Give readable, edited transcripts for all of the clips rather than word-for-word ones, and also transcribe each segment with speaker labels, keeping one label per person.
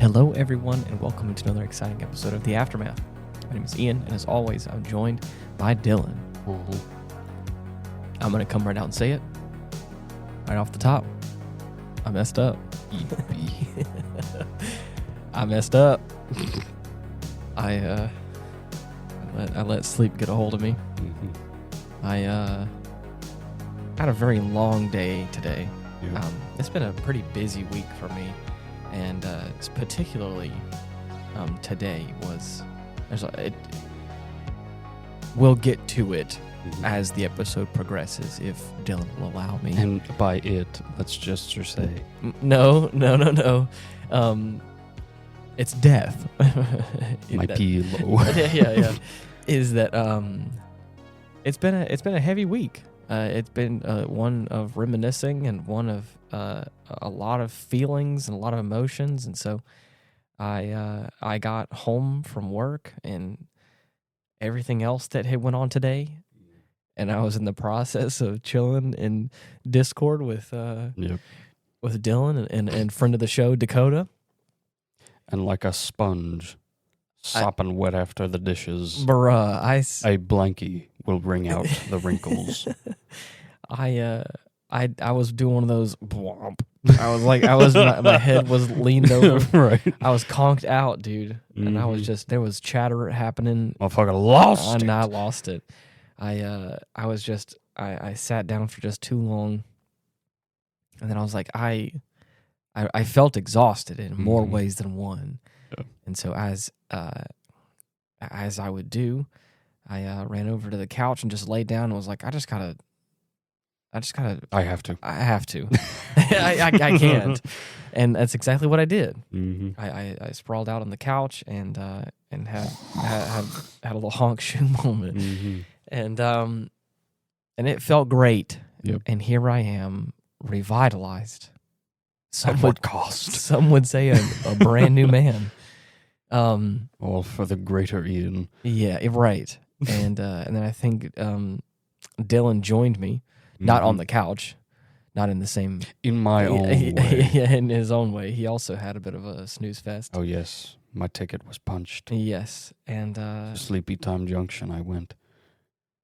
Speaker 1: Hello, everyone, and welcome to another exciting episode of The Aftermath. My name is Ian, and as always, I'm joined by Dylan. I'm going to come right out and say it. Right off the top. I messed up. I messed up. I let sleep get a hold of me. I had a very long day today.
Speaker 2: Yeah.
Speaker 1: It's been a pretty busy week for me, and particularly today was. We'll get to it as the episode progresses, if Dylan will allow me.
Speaker 2: And by it, let's just say.
Speaker 1: No. It's death.
Speaker 2: My pee low.
Speaker 1: yeah. Is that it's been a heavy week. It's been one of reminiscing and one of a lot of feelings and a lot of emotions, and so I got home from work and everything else that had went on today, and I was in the process of chilling in Discord with with Dylan and friend of the show Dakota.
Speaker 2: And like a sponge, sopping wet after the dishes,
Speaker 1: Bruh,
Speaker 2: a blankie will wring out the wrinkles.
Speaker 1: I was doing one of those. My head was leaned over.
Speaker 2: Right.
Speaker 1: I was conked out, dude, and I was just there was chatter happening.
Speaker 2: Motherfucker lost
Speaker 1: And
Speaker 2: it.
Speaker 1: I lost it. I sat down for just too long, and then I was like, I felt exhausted in more ways than one, and so as I would do, I ran over to the couch and just laid down and was like, I have to. I can't. And that's exactly what I did. I sprawled out on the couch and had a little honk shoe moment. And it felt great.
Speaker 2: Yep.
Speaker 1: And here I am, revitalized.
Speaker 2: At what cost?
Speaker 1: Some would say a brand new man.
Speaker 2: All for the greater Ian.
Speaker 1: Yeah, right. And then I think Dylan joined me. Not on the couch, not in the same...
Speaker 2: In my own way.
Speaker 1: Yeah, in his own way. He also had a bit of a snooze fest.
Speaker 2: Oh, yes. My ticket was punched.
Speaker 1: Yes, and...
Speaker 2: Sleepy Time Junction I went.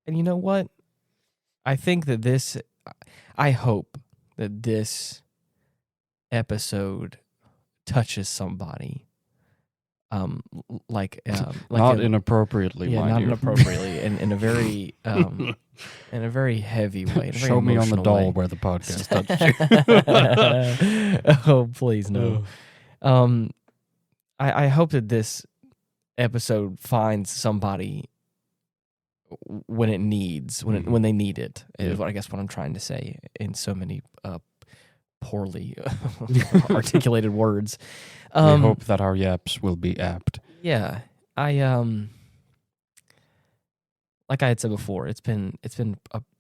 Speaker 1: And you know what? I think that this... I hope that this episode touches somebody.
Speaker 2: Not inappropriately,
Speaker 1: yeah,
Speaker 2: mind
Speaker 1: not
Speaker 2: you.
Speaker 1: inappropriately, in a very in a very heavy way.
Speaker 2: Show me on the doll
Speaker 1: way.
Speaker 2: where the podcast touched you.
Speaker 1: Oh, please no. I hope that this episode finds somebody when it needs when they need it. Is what I guess what I'm trying to say in so many poorly articulated words.
Speaker 2: We hope that our yaps will be apt.
Speaker 1: Yeah, like I had said before, it's been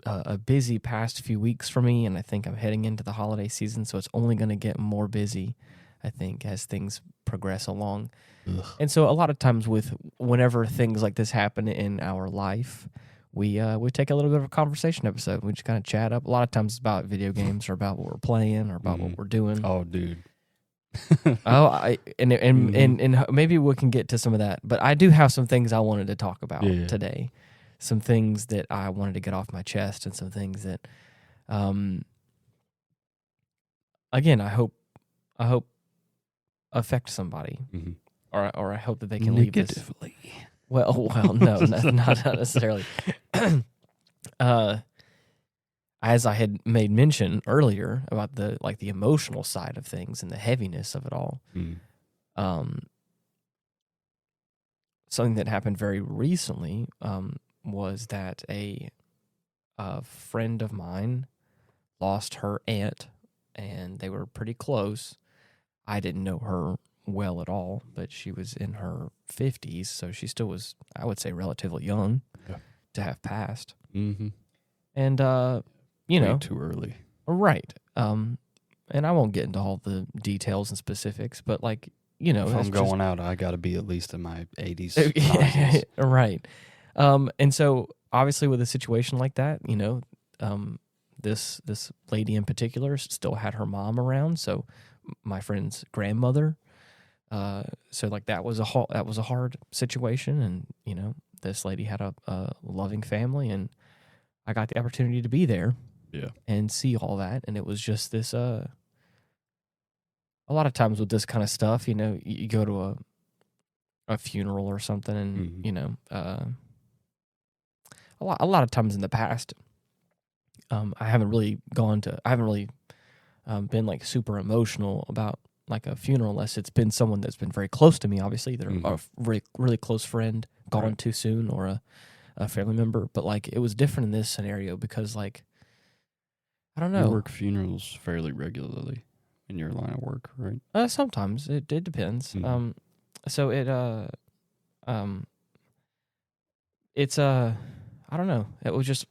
Speaker 1: a busy past few weeks for me, and I think I'm heading into the holiday season, so it's only going to get more busy, I think, as things progress along.
Speaker 2: Ugh.
Speaker 1: And so a lot of times whenever things like this happen in our life, we take a little bit of a conversation episode. We just kind of chat up. A lot of times it's about video games or about what we're playing or about what we're doing.
Speaker 2: Oh, dude.
Speaker 1: And maybe we can get to some of that. But I do have some things I wanted to talk about today. Some things that I wanted to get off my chest, and some things that, again, I hope affect somebody, or I hope that they can leave this. Well, no, not necessarily. As I had made mention earlier about the emotional side of things and the heaviness of it all, something that happened very recently was that a friend of mine lost her aunt, and they were pretty close. I didn't know her well at all, but she was in her 50s, so she still was, I would say, relatively young to have passed. And
Speaker 2: Way too early.
Speaker 1: Right. And I won't get into all the details and specifics, but if
Speaker 2: I'm going out, I got to be at least in my 80s. 90s.
Speaker 1: Right. And so obviously with a situation like that, this lady in particular still had her mom around, so my friend's grandmother So like that was a hard situation, and this lady had a loving family, and I got the opportunity to be there, and see all that, and it was just this. A lot of times with this kind of stuff, you go to a funeral or something, and a lot of times in the past, I haven't really been like super emotional about like a funeral unless it's been someone that's been very close to me, obviously, that are a really, really close friend gone too soon, or a family member. But like it was different in this scenario because like, I don't know.
Speaker 2: You work funerals fairly regularly in your line of work, right?
Speaker 1: Sometimes it depends. So it's I don't know. It was just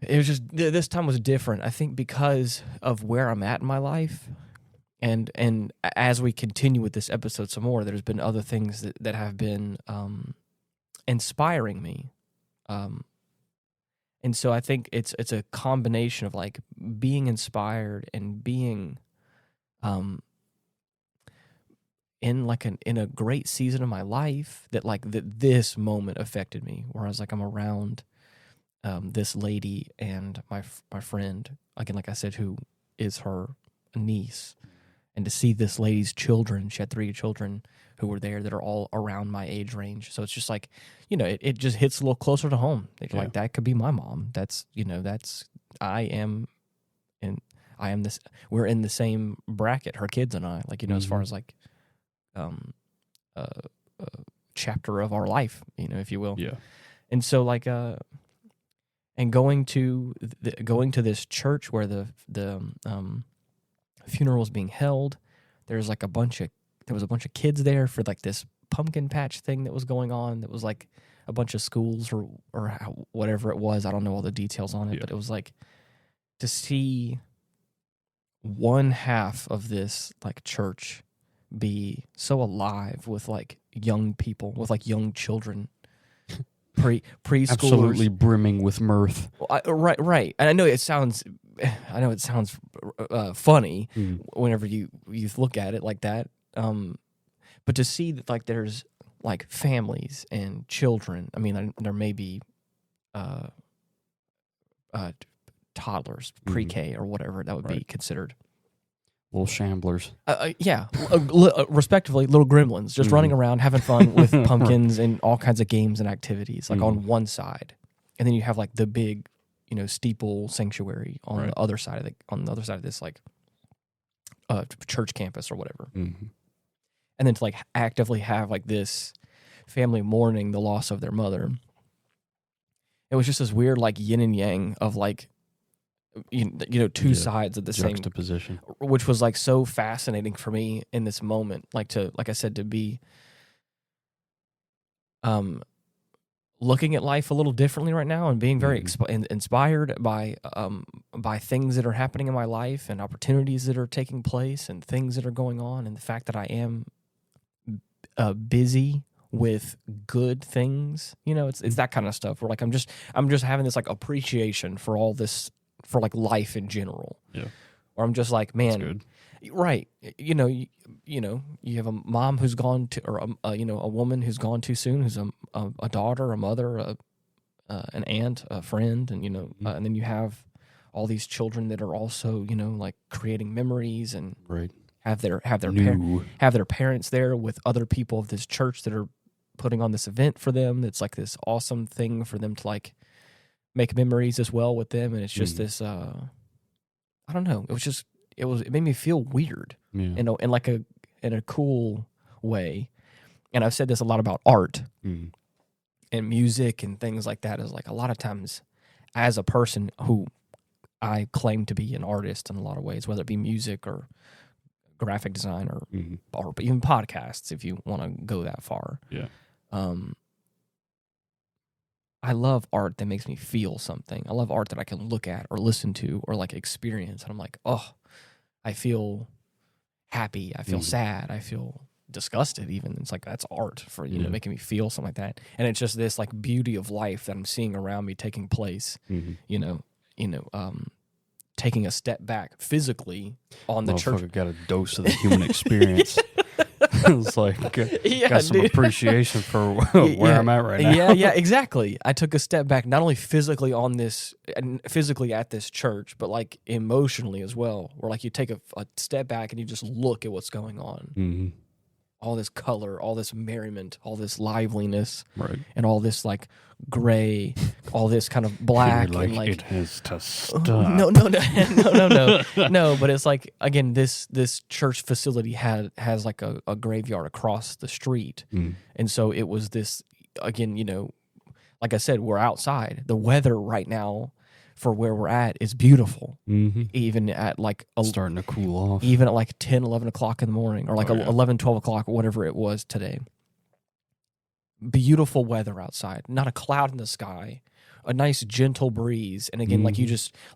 Speaker 1: this time was different. I think because of where I'm at in my life, and as we continue with this episode some more, there's been other things that have been inspiring me. And so I think it's a combination of like being inspired and being in a great season of my life that this moment affected me, where I was like, I'm around this lady and my friend, again, like I said, who is her niece, and to see this lady's children. She had 3 children who were there that are all around my age range. So it's just like, it just hits a little closer to home. Like that could be my mom. We're in the same bracket, her kids and I, like, as far as like, chapter of our life, if you will.
Speaker 2: Yeah.
Speaker 1: And so like, and going to this church where the funeral was being held, there was a bunch of kids there for like this pumpkin patch thing that was going on. That was like a bunch of schools or whatever it was. I don't know all the details on it, but it was like to see one half of this like church be so alive with like young people, with like young children, preschoolers,
Speaker 2: absolutely brimming with mirth.
Speaker 1: Right. And I know it sounds funny whenever you look at it like that. But to see that like there's like families and children. I mean, there may be toddlers, pre-K or whatever that would be considered.
Speaker 2: Little shamblers.
Speaker 1: Respectively, little gremlins just running around having fun with pumpkins and all kinds of games and activities, like on one side, and then you have like the big, steeple sanctuary on the other side of this like church campus or whatever, and then to like actively have like this family mourning the loss of their mother. It was just this weird like yin and yang of like, two sides of the same
Speaker 2: juxtaposition,
Speaker 1: which was like so fascinating for me in this moment. Like I said, to be looking at life a little differently right now, and being very inspired by things that are happening in my life, and opportunities that are taking place, and things that are going on, and the fact that I am busy with good things. It's that kind of stuff where like I'm just having this like appreciation for all this, for like life in general.
Speaker 2: Yeah.
Speaker 1: Or I'm just like, man,
Speaker 2: good.
Speaker 1: Right. You have a mom who's gone to, or a woman who's gone too soon, who's a daughter, a mother, an aunt, a friend, and and then you have all these children that are also, like creating memories, and have their parents there with other people of this church that are putting on this event for them. It's like this awesome thing for them to like make memories as well with them, and it's just this. I don't know. It made me feel weird, in a cool way. And I've said this a lot about art and music and things like that. Is like a lot of times, as a person who I claim to be an artist in a lot of ways, whether it be music or graphic design or even podcasts, if you want to go that far.
Speaker 2: Yeah.
Speaker 1: I love art that makes me feel something. I love art that I can look at or listen to or like experience. And I'm like, oh, I feel happy. I feel sad. I feel disgusted even. It's like, that's art for, making me feel something like that. And it's just this like beauty of life that I'm seeing around me taking place, taking a step back physically on the church.
Speaker 2: Got a dose of the human experience. It's like got some appreciation for where I'm at right now.
Speaker 1: Yeah, exactly. I took a step back, not only physically at this church, but like emotionally as well. Where like you take a step back and you just look at what's going on.
Speaker 2: Mm-hmm.
Speaker 1: All this color, all this merriment, all this liveliness,
Speaker 2: right,
Speaker 1: and all this like gray, all this kind of black,
Speaker 2: like,
Speaker 1: and like
Speaker 2: it has to stop.
Speaker 1: No. But it's like, again, this church facility has like a graveyard across the street, and so it was this, again, like I said, we're outside. The weather right now for where we're at is beautiful, even at like
Speaker 2: starting to cool off,
Speaker 1: even at like 10, 11 o'clock in the morning, or like 11, 12 o'clock, whatever it was today. Beautiful weather outside, not a cloud in the sky, a nice gentle breeze. And again, like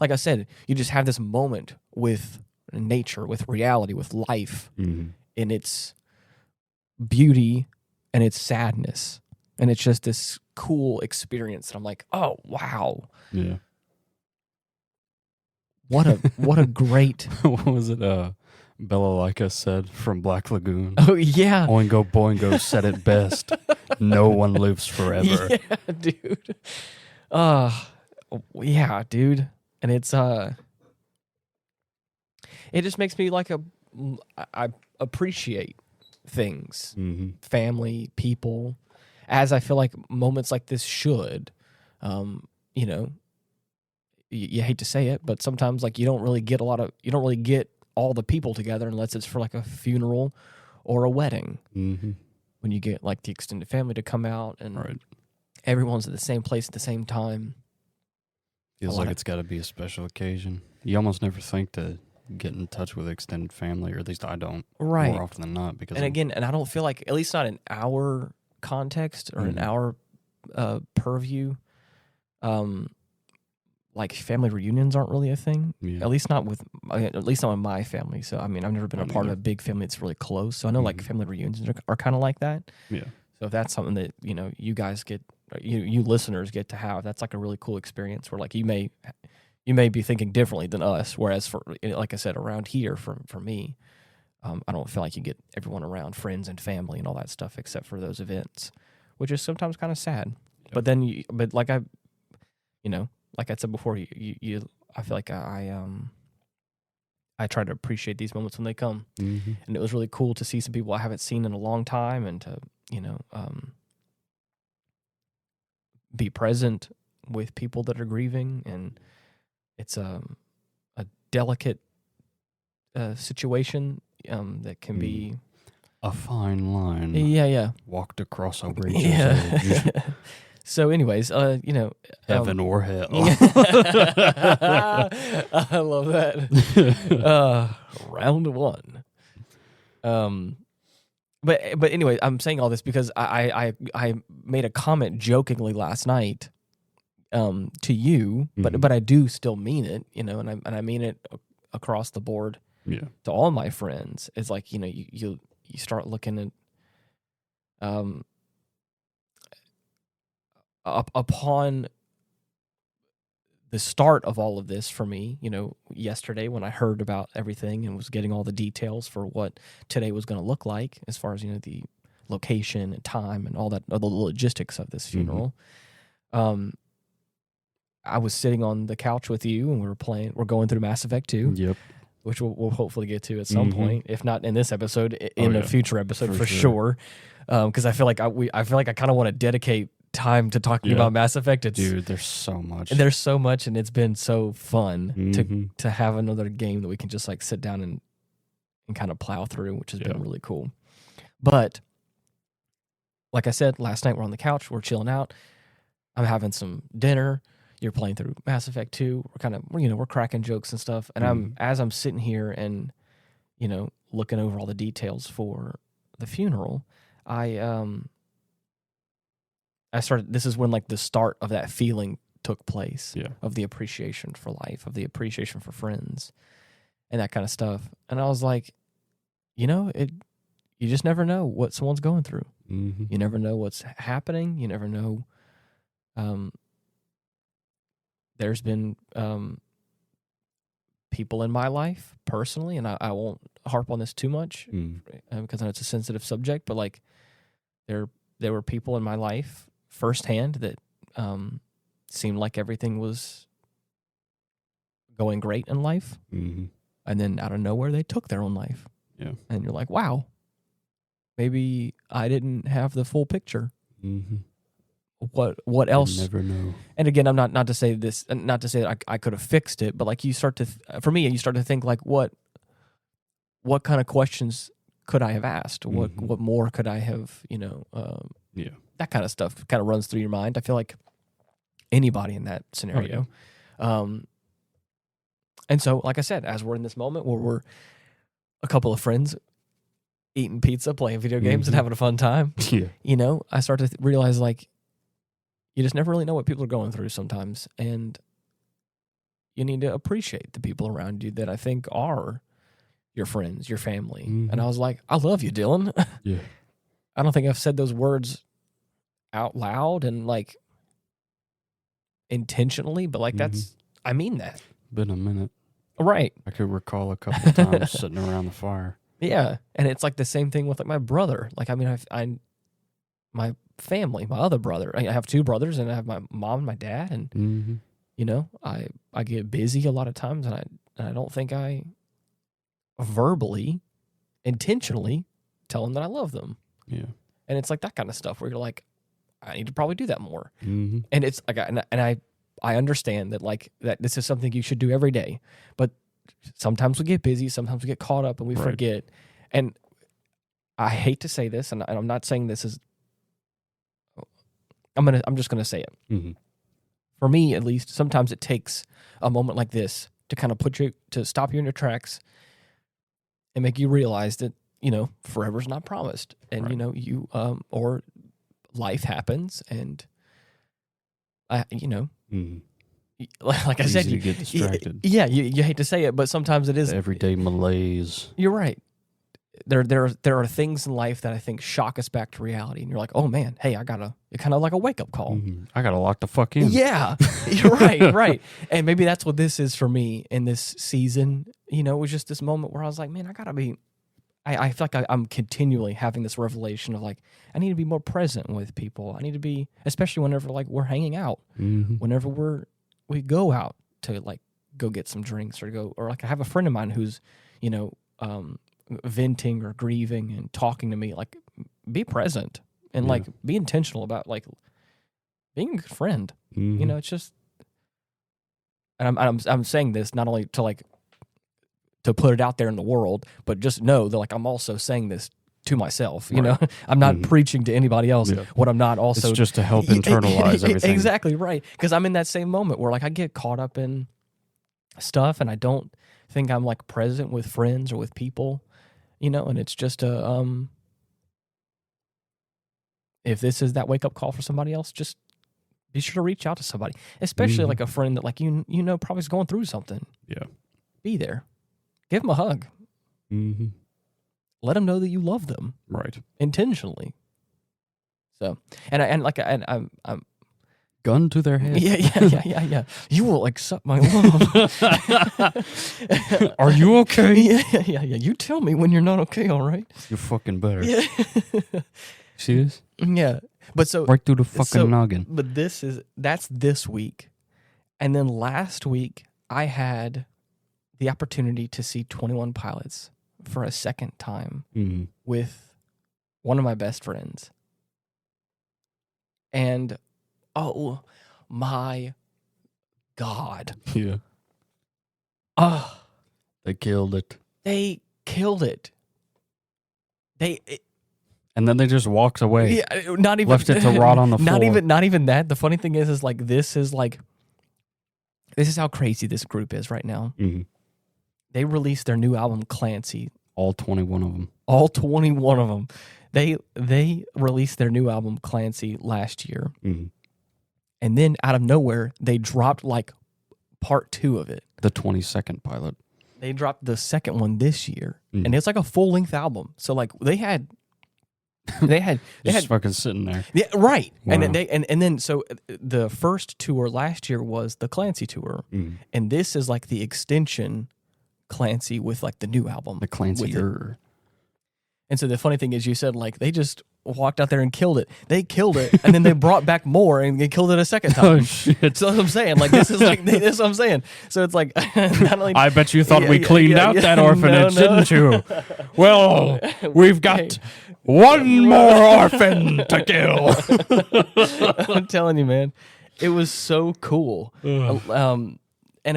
Speaker 1: like I said, you just have this moment with nature, with reality, with life, in its beauty and its sadness. And it's just this cool experience. And I'm like, oh, wow.
Speaker 2: Yeah.
Speaker 1: What a great.
Speaker 2: What was it? Bella Lyka said from Black Lagoon.
Speaker 1: Oh, yeah.
Speaker 2: Oingo Boingo said it best. No one lives forever.
Speaker 1: Yeah, dude. Yeah, dude. And it's it just makes me like I appreciate things, family, people, as I feel like moments like this should. You hate to say it, but sometimes like you don't really get all the people together unless it's for like a funeral or a wedding. When you get like the extended family to come out and everyone's at the same place at the same time.
Speaker 2: Feels like it's got to be a special occasion. You almost never think to get in touch with extended family, or at least I don't.
Speaker 1: Right.
Speaker 2: More often than not. Because
Speaker 1: and I don't feel like, at least not in our context or in our purview, like family reunions aren't really a thing. Yeah. At least not with my family. So I mean, I've never been a part of a big family that's really close. So I know like family reunions are kind of like that.
Speaker 2: Yeah.
Speaker 1: So if that's something that you guys get, you listeners get to have, that's like a really cool experience. Where like you may be thinking differently than us. Whereas for, like I said, around here for me, I don't feel like you get everyone around, friends and family and all that stuff, except for those events, which is sometimes kind of sad. Yep. But then like I said before, I feel like I try to appreciate these moments when they come, and it was really cool to see some people I haven't seen in a long time, and to be present with people that are grieving, and it's a delicate situation that can be
Speaker 2: a fine line.
Speaker 1: Yeah.
Speaker 2: Walked across a ranger's edge.
Speaker 1: So anyways,
Speaker 2: heaven or hell.
Speaker 1: I love that. Round one. But anyway, I'm saying all this because I made a comment jokingly last night to you, but I do still mean it, and I mean it across the board.
Speaker 2: Yeah.
Speaker 1: To all my friends. It's like, you start looking at upon the start of all of this for me, yesterday when I heard about everything and was getting all the details for what today was going to look like, as far as, the location and time and all that, the logistics of this funeral. I was sitting on the couch with you and we're going through Mass Effect 2.
Speaker 2: Yep.
Speaker 1: Which we'll hopefully get to at some point, if not in this episode, in a future episode for sure. Because I feel like I kind of want to dedicate time to talking about Mass Effect.
Speaker 2: Dude, there's so much.
Speaker 1: There's so much, and it's been so fun to have another game that we can just like sit down and kind of plow through, which has been really cool. But like I said, last night we're on the couch, we're chilling out. I'm having some dinner. You're playing through Mass Effect 2. We're kind of, we're cracking jokes and stuff. And as I'm sitting here and, looking over all the details for the funeral, I started, this is when like the start of that feeling took place, of the appreciation for life, of the appreciation for friends and that kind of stuff. And I was like, you just never know what someone's going through. You never know what's happening. You never know, there's been people in my life personally, and I won't harp on this too much because I know it's a sensitive subject, but like there were people in my life firsthand that seemed like everything was going great in life, and then out of nowhere they took their own life.
Speaker 2: Yeah,
Speaker 1: and you're like, wow, maybe I didn't have the full picture. What else?
Speaker 2: You never know.
Speaker 1: And again, I'm not to say this, not to say that I could have fixed it, but like you start to, for me, you start to think like, what kind of questions could I have asked? What more could I have, that kind of stuff kind of runs through your mind. I feel like anybody in that scenario. And so, like I said, as we're in this moment where we're a couple of friends eating pizza, playing video games, and having a fun time, I start to realize like, you just never really know what people are going through sometimes, and you need to appreciate the people around you that I think are your friends, your family. And I was like, I love you, Dylan.
Speaker 2: Yeah.
Speaker 1: I don't think I've said those words out loud and like intentionally, but like I mean that.
Speaker 2: Been a minute.
Speaker 1: Right.
Speaker 2: I could recall a couple of times sitting around the fire.
Speaker 1: Yeah. And it's like the same thing with like my brother. Like, I mean, my family, my other brother, I have two brothers, and I have my mom and my dad, and I get busy a lot of times, and I don't think I verbally, intentionally tell them that I love them.
Speaker 2: Yeah.
Speaker 1: And it's like that kind of stuff where you're like, I need to probably do that more. And it's like, and I understand that like that this is something you should do every day, but sometimes we get busy, sometimes we get caught up and we forget. And I hate to say this, and I'm not saying this is, I'm just gonna say it. For me, at least, sometimes it takes a moment like this to kind of to stop you in your tracks and make you realize that forever's not promised, and you or life happens, and like I said,
Speaker 2: you get distracted.
Speaker 1: Yeah, you hate to say it, but sometimes it is
Speaker 2: everyday malaise.
Speaker 1: You're right. There are things in life that I think shock us back to reality, and you're like, oh man, hey, it's kind of like a wake up call.
Speaker 2: I gotta lock the fuck in.
Speaker 1: Yeah, you're right. And maybe that's what this is for me in this season. It was just this moment where I was like, man, I feel like I'm continually having this revelation of like, I need to be more present with people. I need to be, especially whenever like we're hanging out, whenever we go out to like go get some drinks or like I have a friend of mine who's, venting or grieving and talking to me, like be present and like be intentional about like being a good friend. It's just, and I'm saying this not only to like to put it out there in the world, but just know that like I'm also saying this to myself. I'm not preaching to anybody else. What I'm not also,
Speaker 2: it's just to help internalize everything.
Speaker 1: Exactly right, because I'm in that same moment where like I get caught up in stuff and I don't think I'm like present with friends or with people. And it's just if this is that wake up call for somebody else, just be sure to reach out to somebody, especially like a friend that like probably is going through something.
Speaker 2: Yeah,
Speaker 1: be there, give them a hug, let them know that you love them,
Speaker 2: right, intentionally.
Speaker 1: So, I'm
Speaker 2: gun to their head.
Speaker 1: Yeah. You will accept my love.
Speaker 2: Are you okay?
Speaker 1: Yeah. You tell me when you're not okay, all right?
Speaker 2: You're fucking better.
Speaker 1: Yeah.
Speaker 2: See this?
Speaker 1: Yeah. But so
Speaker 2: right through the fucking noggin.
Speaker 1: But that's this week. And then last week I had the opportunity to see 21 Pilots for a second time with one of my best friends. And oh my God.
Speaker 2: Yeah. They killed it.
Speaker 1: They killed it.
Speaker 2: And then they just walked away.
Speaker 1: Yeah, not even
Speaker 2: left it to rot on the floor.
Speaker 1: Not even that. The funny thing is this is how crazy this group is right now. They released their new album Clancy.
Speaker 2: All 21 of them.
Speaker 1: All 21 of them. They released their new album Clancy last year. And then out of nowhere, they dropped like part 2 of it.
Speaker 2: The 22nd Pilot.
Speaker 1: They dropped the second one this year. And it's like a full length album. So like they had
Speaker 2: fucking sitting there.
Speaker 1: Yeah, right.
Speaker 2: Wow.
Speaker 1: And then so the first tour last year was the Clancy tour. And this is like the extension Clancy with like the new album.
Speaker 2: The Clancy-er.
Speaker 1: And so the funny thing is, you said like they just walked out there and killed it. They killed it, and then they brought back more, and they killed it a second time.
Speaker 2: Oh shit!
Speaker 1: So that's what I'm saying. Like this is what I'm saying. So it's like not only.
Speaker 2: I bet you thought we cleaned out that orphanage, didn't you? Well, we've got one more orphan to kill.
Speaker 1: I'm telling you, man, it was so cool. And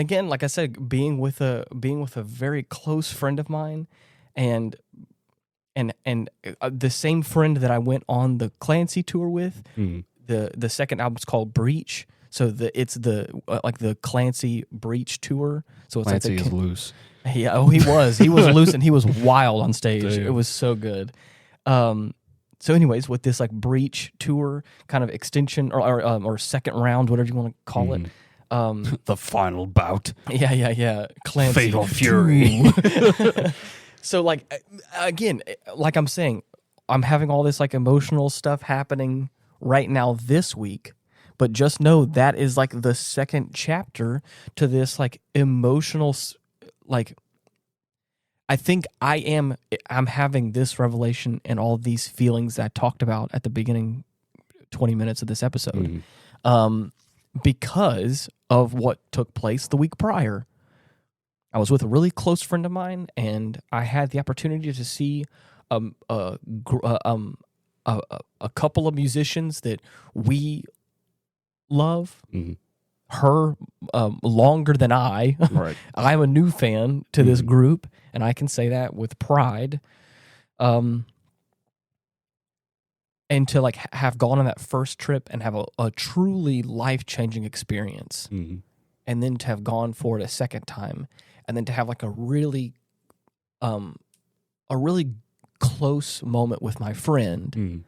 Speaker 1: again, like I said, being with a very close friend of mine, and the same friend that I went on the Clancy tour with. The second album's called Breach. So it's the Clancy Breach tour. So it's
Speaker 2: Clancy
Speaker 1: like
Speaker 2: is loose.
Speaker 1: Yeah, he was loose and he was wild on stage.
Speaker 2: Damn.
Speaker 1: It was so good. So anyways, with this like Breach tour kind of extension or second round, whatever you want to call it.
Speaker 2: The final bout.
Speaker 1: Yeah. Clancy
Speaker 2: Fatal Fury.
Speaker 1: So like again, like I'm saying, I'm having all this like emotional stuff happening right now this week, but just know that is like the second chapter to this like emotional like I think I'm having this revelation and all these feelings that I talked about at the beginning 20 minutes of this episode. Because of what took place the week prior. I was with a really close friend of mine, and I had the opportunity to see a couple of musicians that we love. Her longer than I.
Speaker 2: Right.
Speaker 1: I'm a new fan to this group, and I can say that with pride. And to like have gone on that first trip and have a truly life-changing experience, and then to have gone for it a second time. And then to have like a really close moment with my friend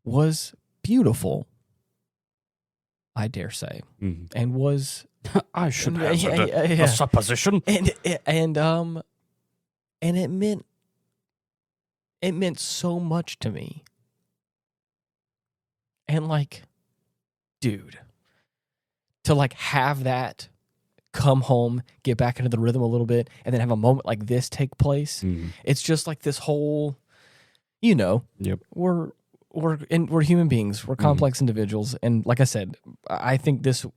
Speaker 1: was beautiful, I dare say, and was
Speaker 2: I should hazard a supposition,
Speaker 1: and it meant so much to me, and like, dude, to like have that. Come home, get back into the rhythm a little bit, and then have a moment like this take place. It's just like this whole,
Speaker 2: Yep.
Speaker 1: We're human beings. We're complex individuals, and like I said, I think the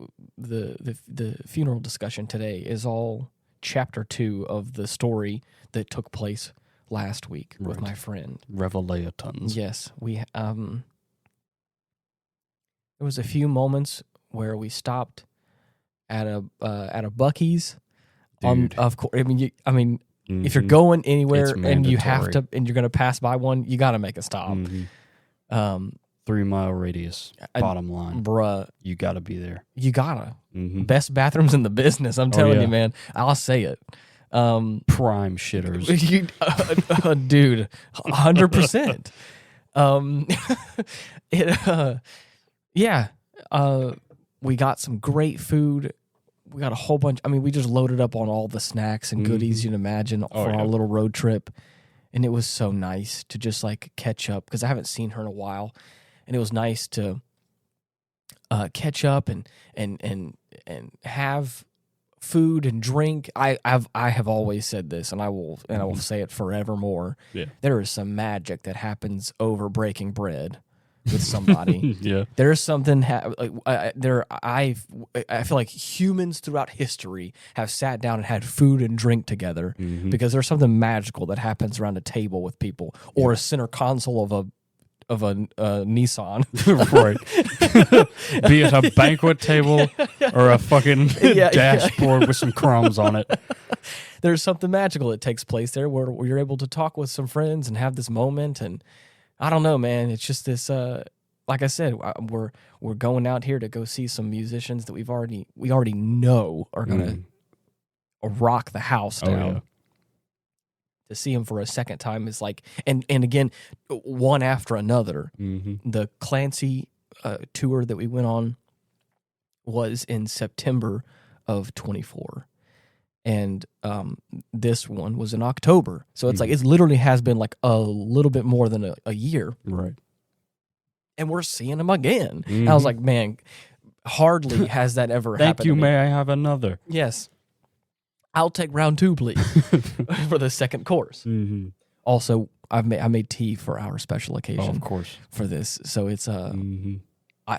Speaker 1: funeral discussion today is all chapter 2 of the story that took place last week with my friend.
Speaker 2: Revelations.
Speaker 1: Yes, we. There was a few moments where we stopped at a Buc-ee's. Of course, if you're going anywhere and you have to, and you're going to pass by one, you got to make a stop.
Speaker 2: 3-mile radius. Bottom line,
Speaker 1: bruh,
Speaker 2: you got to be there.
Speaker 1: You gotta. Best bathrooms in the business. I'm telling you, man. I'll say it.
Speaker 2: Prime shitters,
Speaker 1: dude. 100%. We got some great food. We got a whole bunch. We just loaded up on all the snacks and goodies you'd imagine for our little road trip. And it was so nice to just like catch up because I haven't seen her in a while. And it was nice to catch up and have food and drink. I have always said this, and I will say it forevermore.
Speaker 2: Yeah.
Speaker 1: There is some magic that happens over breaking bread with somebody.
Speaker 2: Yeah.
Speaker 1: There's something I feel like humans throughout history have sat down and had food and drink together because there's something magical that happens around a table with people or a center console of a Nissan.
Speaker 2: Right. Be it a banquet table or a fucking dashboard with some crumbs on it.
Speaker 1: There's something magical that takes place there where you're able to talk with some friends and have this moment. And I don't know, man. It's just this, like I said, we're going out here to go see some musicians that we already know are going to rock the house down.
Speaker 2: Oh, yeah.
Speaker 1: To see him for a second time is like, and again, one after another. The Clancy tour that we went on was in September of 24. And this one was in October. So it's like, it literally has been like a little bit more than a year.
Speaker 2: Right.
Speaker 1: And we're seeing him again. I was like, man, hardly has that ever happened.
Speaker 2: Thank you, may I have another?
Speaker 1: Yes. I'll take round 2, please, for the second course.
Speaker 2: Mm-hmm.
Speaker 1: Also, I made tea for our special occasion.
Speaker 2: Oh, of course.
Speaker 1: For this. So it's
Speaker 2: Mm-hmm.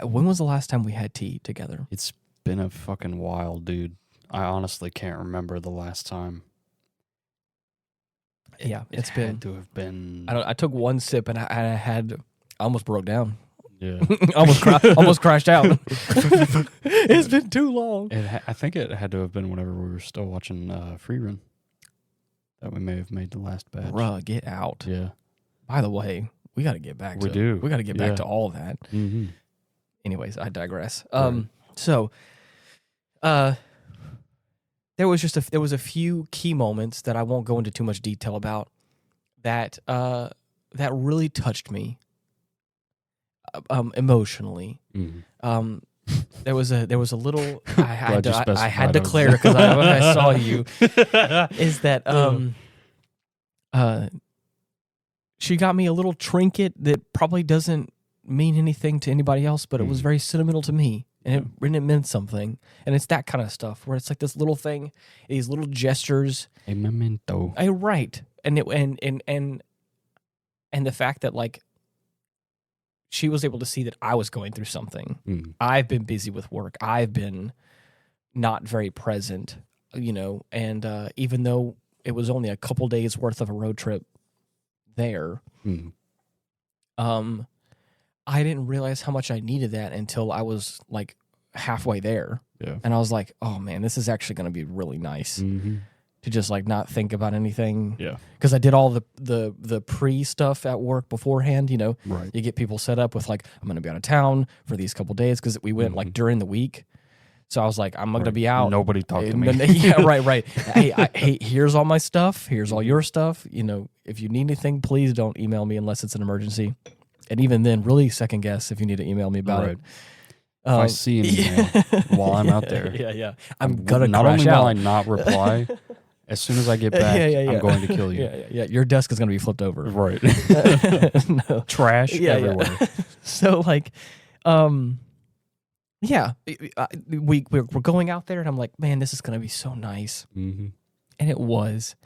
Speaker 1: when was the last time we had tea together?
Speaker 2: It's been a fucking while, dude. I honestly can't remember the last time.
Speaker 1: Yeah,
Speaker 2: It
Speaker 1: it's been.
Speaker 2: had to have been.
Speaker 1: I took one sip and I almost broke down.
Speaker 2: Yeah.
Speaker 1: almost crashed out. It's been too long.
Speaker 2: I think it had to have been whenever we were still watching Free Run that we may have made the last batch.
Speaker 1: Bruh, get out.
Speaker 2: Yeah.
Speaker 1: By the way, we got to get back.
Speaker 2: We do.
Speaker 1: We got to get back to all of that.
Speaker 2: Mm-hmm.
Speaker 1: Anyways, I digress.
Speaker 2: Right.
Speaker 1: So, there was a few key moments that I won't go into too much detail about that really touched me. Emotionally, there was a little. I had to clear because I saw you. Is that she got me a little trinket that probably doesn't mean anything to anybody else, but it was very sentimental to me, and it meant something. And it's that kind of stuff where it's like this little thing, these little gestures,
Speaker 2: a memento.
Speaker 1: Right, and the fact that like. She was able to see that I was going through something. I've been busy with work. I've been not very present, and even though it was only a couple days worth of a road trip there, I didn't realize how much I needed that until I was like halfway there.
Speaker 2: Yeah.
Speaker 1: And I was like, oh man, this is actually going to be really nice. To just like not think about anything.
Speaker 2: Yeah.
Speaker 1: Because I did all the pre stuff at work beforehand,
Speaker 2: Right.
Speaker 1: You get people set up with like, I'm going to be out of town for these couple days because we went like during the week. So I was like, I'm going to be out.
Speaker 2: Nobody talked to me.
Speaker 1: Yeah, right. Hey, here's all my stuff. Here's all your stuff. If you need anything, please don't email me unless it's an emergency. And even then, really second guess if you need to email me about it.
Speaker 2: If I see an email while I'm out there.
Speaker 1: Yeah. I'm going to
Speaker 2: not
Speaker 1: crash
Speaker 2: only
Speaker 1: out.
Speaker 2: will I not reply, as soon as I get back, I'm going to kill you.
Speaker 1: Yeah. Your desk is going to be flipped over.
Speaker 2: Right.
Speaker 1: No.
Speaker 2: Trash everywhere.
Speaker 1: So like, we're going out there, and I'm like, man, this is going to be so nice.
Speaker 2: Mm-hmm.
Speaker 1: And it was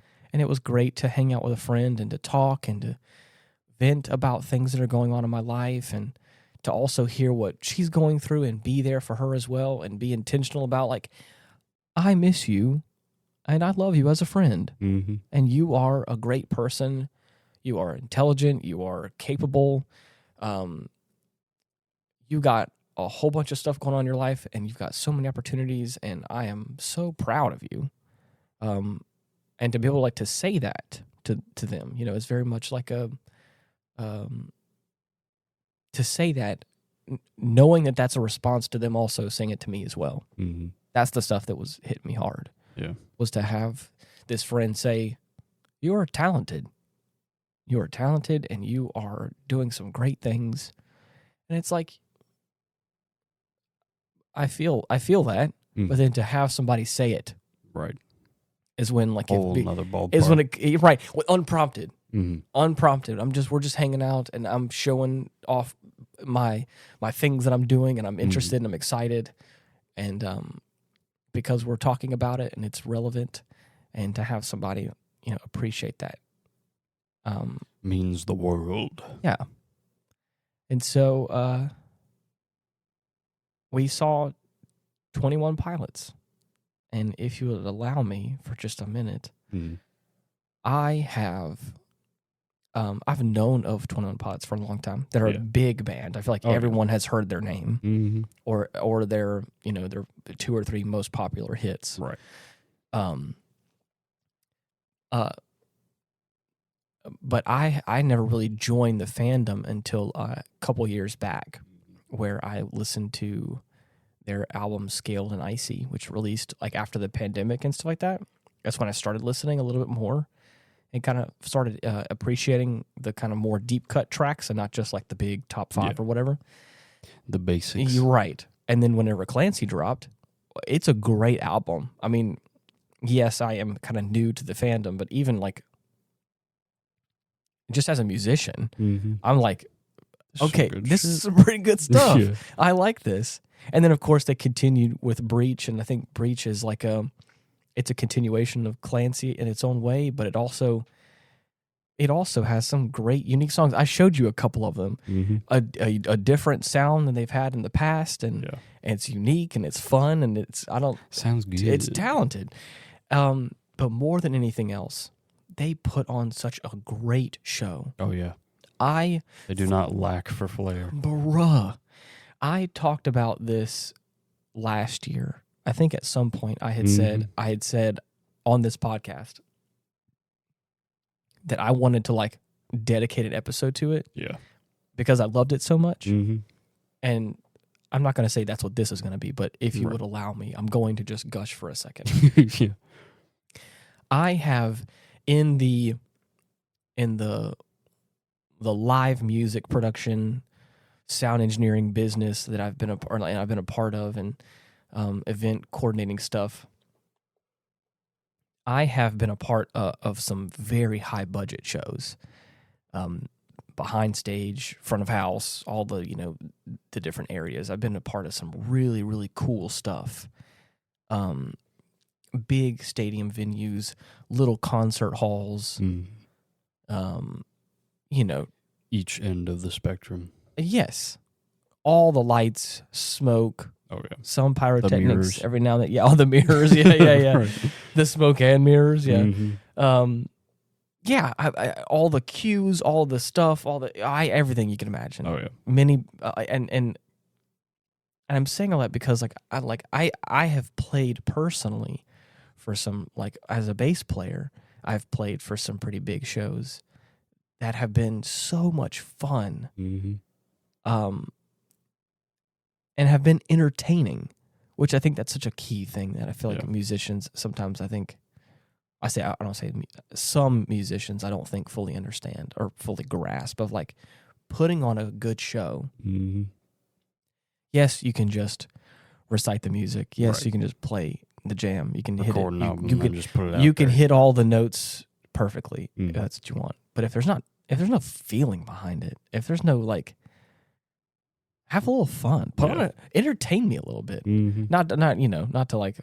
Speaker 1: great to hang out with a friend and to talk and to vent about things that are going on in my life, and to also hear what she's going through and be there for her as well, and be intentional about like, I miss you. And I love you as a friend.
Speaker 2: Mm-hmm.
Speaker 1: And you are a great person. You are intelligent. You are capable. You got a whole bunch of stuff going on in your life, and you've got so many opportunities, and I am so proud of you. And to be able like to say that to them, it's very much like to say that, knowing that that's a response to them also saying it to me as well.
Speaker 2: Mm-hmm.
Speaker 1: That's the stuff that was hitting me hard.
Speaker 2: Yeah.
Speaker 1: Was to have this friend say, you are talented. You are talented and you are doing some great things. And it's like, I feel that, but then to have somebody say it,
Speaker 2: right,
Speaker 1: is when like
Speaker 2: another ballpark.
Speaker 1: Is when it, right, unprompted.
Speaker 2: Mm-hmm.
Speaker 1: Unprompted. We're just hanging out, and I'm showing off my things that I'm doing, and I'm interested and I'm excited, and because we're talking about it and it's relevant, and to have somebody appreciate that
Speaker 2: means the world.
Speaker 1: Yeah. And so we saw 21 Pilots, and if you would allow me for just a minute, I have I've known of 21 Pilots for a long time. They're a big band. I feel like everyone has heard their name, or their their 2 or 3 most popular hits.
Speaker 2: Right.
Speaker 1: But I never really joined the fandom until a couple years back, where I listened to their album Scaled and Icy, which released like after the pandemic and stuff like that. That's when I started listening a little bit more, and kind of started appreciating the kind of more deep cut tracks and not just like the big top 5 or whatever.
Speaker 2: The basics.
Speaker 1: You're right. And then whenever Clancy dropped, it's a great album. I mean, yes, I am kind of new to the fandom, but even like just as a musician, I'm like, okay, this is some pretty good stuff. I like this. And then of course they continued with Breach, and I think Breach is like it's a continuation of Clancy in its own way, but it also has some great unique songs. I showed you a couple of them. A different sound than they've had in the past, and it's unique and it's fun and
Speaker 2: sounds good.
Speaker 1: It's talented. But more than anything else, they put on such a great show.
Speaker 2: Oh yeah. They do not lack for flair.
Speaker 1: Bruh. I talked about this last year. I think at some point I had said on this podcast that I wanted to like dedicate an episode to it.
Speaker 2: Yeah.
Speaker 1: Because I loved it so much. And I'm not going to say that's what this is going to be, but if you would allow me, I'm going to just gush for a second.
Speaker 2: Yeah.
Speaker 1: I have in the live music production, sound engineering business that I've been a part of, and event coordinating stuff. I have been a part of some very high budget shows, behind stage, front of house, all the the different areas. I've been a part of some really, really cool stuff. Big stadium venues, little concert halls.
Speaker 2: Each end of the spectrum.
Speaker 1: Yes, all the lights, smoke.
Speaker 2: Oh yeah.
Speaker 1: Some pyrotechnics every now and then. Yeah, all the mirrors. Yeah. Right. The smoke and mirrors. Yeah. All the cues, all the stuff, everything you can imagine.
Speaker 2: Oh yeah.
Speaker 1: Many and I'm saying all that because I have played personally for some, like, as a bass player, I've played for some pretty big shows that have been so much fun. And have been entertaining, which I think that's such a key thing that I feel like musicians sometimes, some musicians I don't think fully understand or fully grasp of, like, putting on a good show. Yes, you can just recite the music. Yes, you can just play the jam. You can hit it. You can just put it out. You can hit all the notes perfectly. If that's what you want. But if there's no feeling behind it, if there's no, like, have a little fun. Entertain me a little bit. Not to like, not to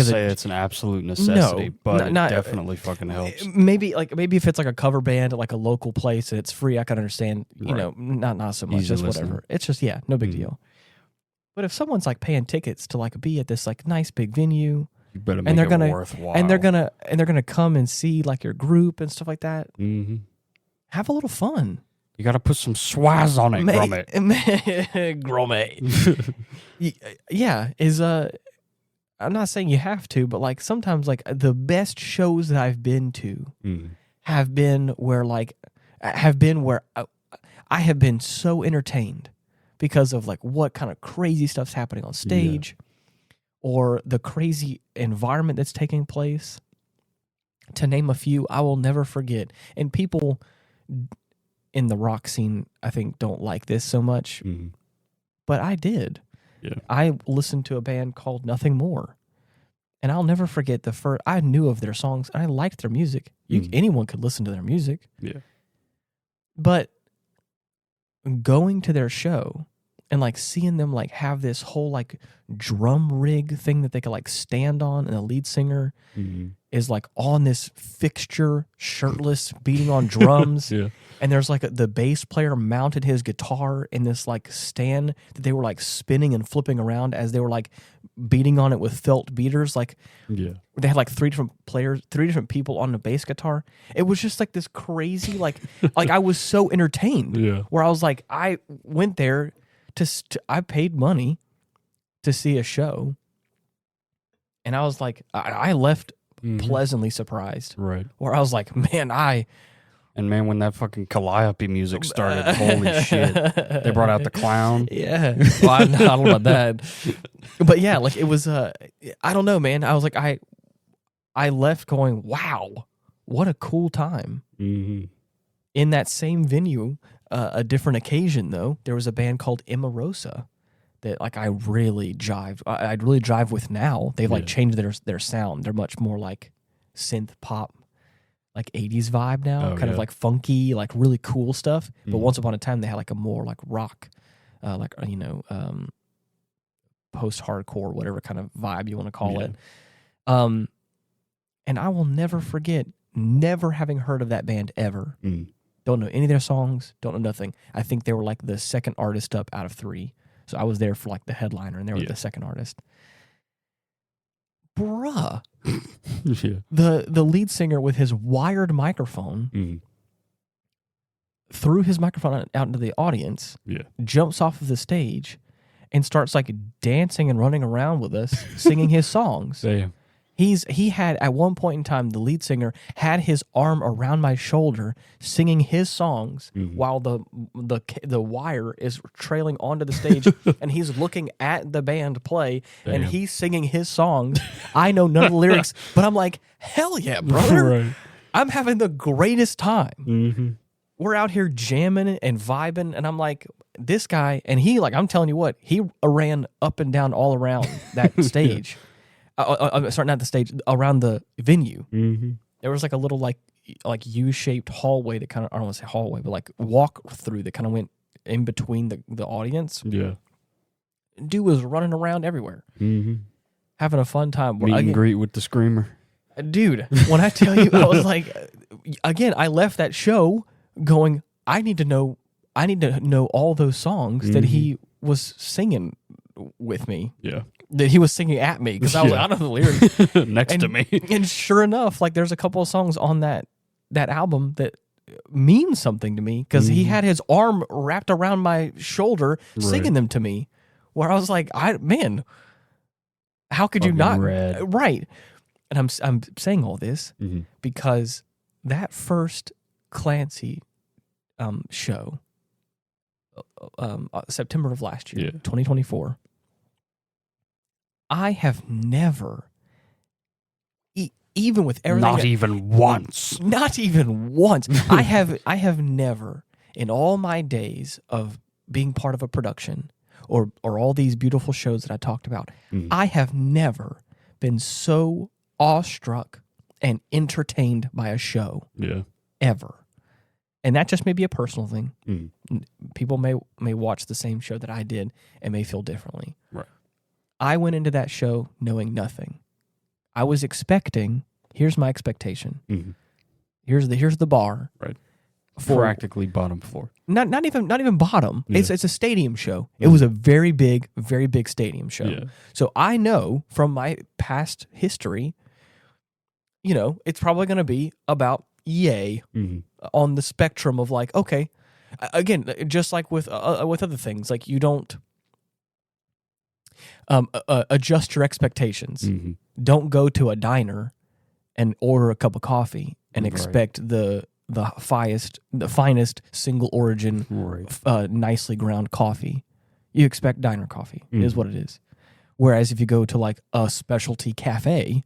Speaker 1: say
Speaker 2: it's an absolute necessity, but it definitely fucking helps.
Speaker 1: Maybe if it's like a cover band at like a local place and it's free, I can understand. Not so much. Just whatever. It's just no big deal. But if someone's like paying tickets to like be at this like nice big venue,
Speaker 2: you better make it worthwhile.
Speaker 1: And they're gonna come and see like your group and stuff like that. Have a little fun.
Speaker 2: You got to put some swaz on it, Gromit.
Speaker 1: Gromit. I'm not saying you have to, but like sometimes like the best shows that I've been to have been where I have been so entertained because of like what kind of crazy stuff's happening on stage or the crazy environment that's taking place. To name a few, I will never forget. And people in the rock scene, I think, don't like this so much, but I did. Yeah. I listened to a band called Nothing More, and I'll never forget I knew of their songs, and I liked their music. Anyone could listen to their music. Yeah. But going to their show and like seeing them like have this whole like drum rig thing that they could like stand on, and the lead singer is like on this fixture, shirtless, beating on drums. And there's like the bass player mounted his guitar in this like stand that they were like spinning and flipping around as they were like beating on it with felt beaters. Like they had like three different people on the bass guitar. It was just like this crazy like I was so entertained. Where I was like, I went there I paid money to see a show, and I was like, I left pleasantly surprised. Right. Where I was like, man,
Speaker 2: when that fucking Calliope music started, holy shit. They brought out the clown.
Speaker 1: Yeah. Well, I don't know about that. But yeah, like it was, I don't know, man. I was like, I left going, wow, what a cool time. In that same venue, a different occasion though, there was a band called Emarosa that like I really jive with now. They've like changed their sound. They're much more like synth pop, like 80s vibe now, kind of like funky, like really cool stuff. But once upon a time they had like a more like rock, post-hardcore, whatever kind of vibe you want to call it. And I will never forget never having heard of that band ever. Don't know any of their songs, don't know nothing. I think they were like the second artist up out of 3. So I was there for like the headliner, and they were the second artist. Bruh. The lead singer with his wired microphone threw his microphone out into the audience, jumps off of the stage, and starts like dancing and running around with us, singing his songs.
Speaker 2: Damn.
Speaker 1: He had at one point in time, the lead singer had his arm around my shoulder singing his songs while the wire is trailing onto the stage and he's looking at the band play and he's singing his songs. I know none of the lyrics, but I'm like, hell yeah, brother. Right. I'm having the greatest time. We're out here jamming and vibing, and I'm like, this guy, and he, like, I'm telling you what, he ran up and down all around that stage. Sorry, not the stage, around the venue. There was like a little like U-shaped hallway that kind of, I don't want to say hallway, but like walk through that kind of went in between the audience. Yeah. Dude was running around everywhere. Having a fun time.
Speaker 2: Meet and greet with the screamer.
Speaker 1: Dude, when I tell you, I was like, again, I left that show going, I need to know all those songs that he was singing with me. Yeah. That he was singing at me, because I was like, I don't know the lyrics.
Speaker 2: Next to me.
Speaker 1: And sure enough, like there's a couple of songs on that album that mean something to me, because he had his arm wrapped around my shoulder singing them to me, where I was like, man, how could you not? Right. And I'm saying all this because that first Clancy show, September of last year, 2024, I have never, even with everything,
Speaker 2: not even once,
Speaker 1: I have never, in all my days of being part of a production or all these beautiful shows that I talked about, I have never been so awestruck and entertained by a show, ever. And that just may be a personal thing. People may watch the same show that I did and may feel differently. Right. I went into that show knowing nothing. I was expecting, here's my expectation. Here's the bar. Right.
Speaker 2: For practically bottom floor.
Speaker 1: Not even bottom. Yeah. It's a stadium show. It was a very big stadium show. Yeah. So I know from my past history, it's probably going to be about yay on the spectrum of like, okay, again, just like with other things, like you don't adjust your expectations. Don't go to a diner and order a cup of coffee and expect the finest single origin, nicely ground coffee. You expect diner coffee is what it is. Whereas if you go to like a specialty cafe,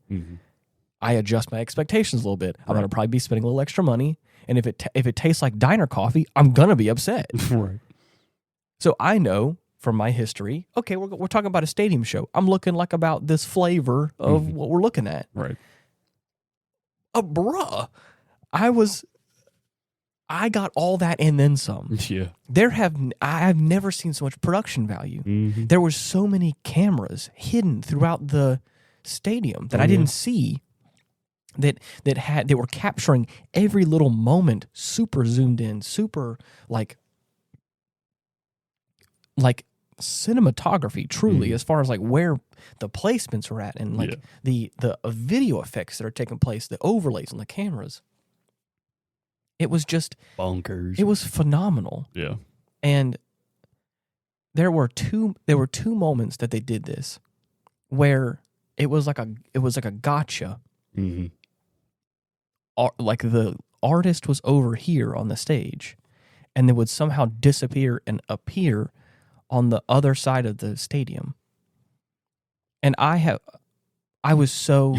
Speaker 1: I adjust my expectations a little bit. I'm going to probably be spending a little extra money, and if it tastes like diner coffee, I'm going to be upset. So I know from my history, okay, we're talking about a stadium show. I'm looking like about this flavor of what we're looking at. Right. Bruh, I got all that and then some. Yeah. I've never seen so much production value. There were so many cameras hidden throughout the stadium that I didn't see, that were capturing every little moment, super zoomed in, super like cinematography, truly, as far as like where the placements are at, and like the video effects that are taking place, the overlays on the cameras. It was just
Speaker 2: bonkers.
Speaker 1: It was phenomenal. Yeah. And there were two moments that they did this where it was like a gotcha. Like the artist was over here on the stage and they would somehow disappear and appear on the other side of the stadium. And I was so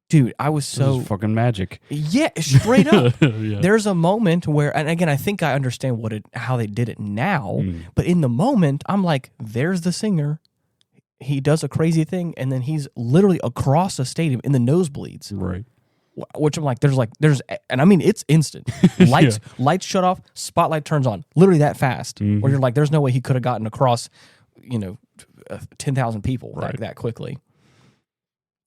Speaker 1: dude, I was so
Speaker 2: fucking magic.
Speaker 1: Yeah, straight up. There's a moment where, and again, I think I understand how they did it now, but in the moment, I'm like, there's the singer. He does a crazy thing, and then he's literally across the stadium in the nosebleeds. Right. Which I'm like, and I mean, it's instant. Lights shut off, spotlight turns on, literally that fast. Where you're like, there's no way he could have gotten across, 10,000 people that quickly.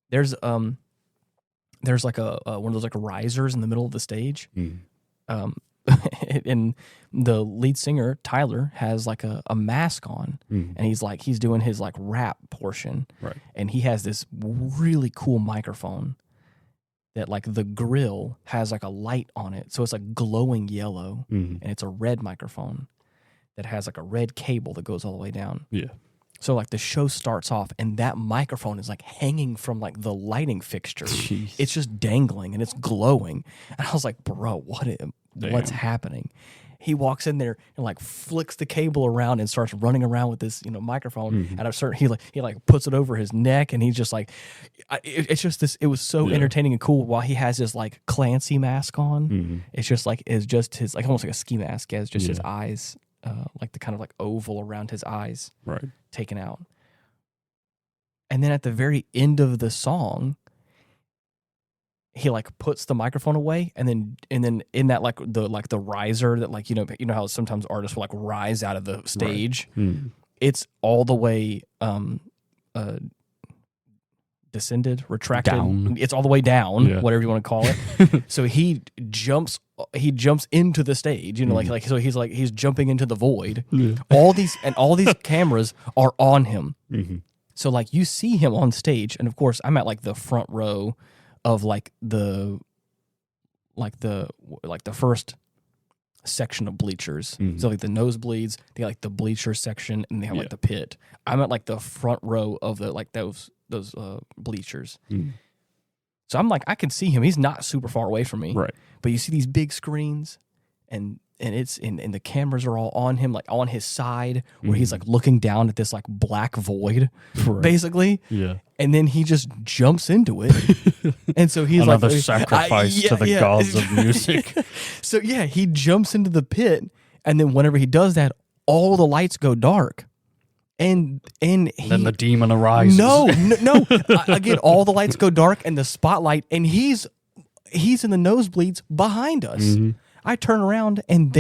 Speaker 1: There's like a one of those like risers in the middle of the stage. And the lead singer Tyler has like a mask on, and he's doing his like rap portion, and he has this really cool microphone that like the grill has like a light on it, so it's like glowing yellow, and it's a red microphone that has like a red cable that goes all the way down.
Speaker 2: Yeah.
Speaker 1: So like the show starts off, and that microphone is like hanging from like the lighting fixture.
Speaker 2: Jeez.
Speaker 1: It's just dangling and it's glowing, and I was like, bro, what's happening? He walks in there and like flicks the cable around and starts running around with this microphone. And he puts it over his neck, and he's just like, it's just this. It was so entertaining and cool while he has his like Clancy mask on. It's just his like almost like a ski mask. He has just his eyes, like the kind of like oval around his eyes, taken out. And then at the very end of the song, he like puts the microphone away, and then in that like the riser that like you know how sometimes artists will like rise out of the stage. It's all the way descended, retracted.
Speaker 2: Down.
Speaker 1: It's all the way down, whatever you want to call it. So he jumps into the stage, so he's jumping into the void. All these cameras are on him. So like you see him on stage, and of course I'm at like the front row of like the first section of bleachers. So like the nosebleeds, they like the bleacher section, and they have like the pit. I'm at like the front row of the like those bleachers. So I'm like, I can see him. He's not super far away from me.
Speaker 2: Right.
Speaker 1: But you see these big screens, and it's and the cameras are all on him, like on his side, where he's like looking down at this like black void, basically.
Speaker 2: Yeah.
Speaker 1: And then he just jumps into it. And so he's
Speaker 2: another
Speaker 1: like
Speaker 2: sacrifice to the gods of music.
Speaker 1: So yeah, he jumps into the pit, and then whenever he does that, all the lights go dark. And then
Speaker 2: the demon arises.
Speaker 1: No. Again, all the lights go dark, and the spotlight, and he's in the nosebleeds behind us. I turn around, and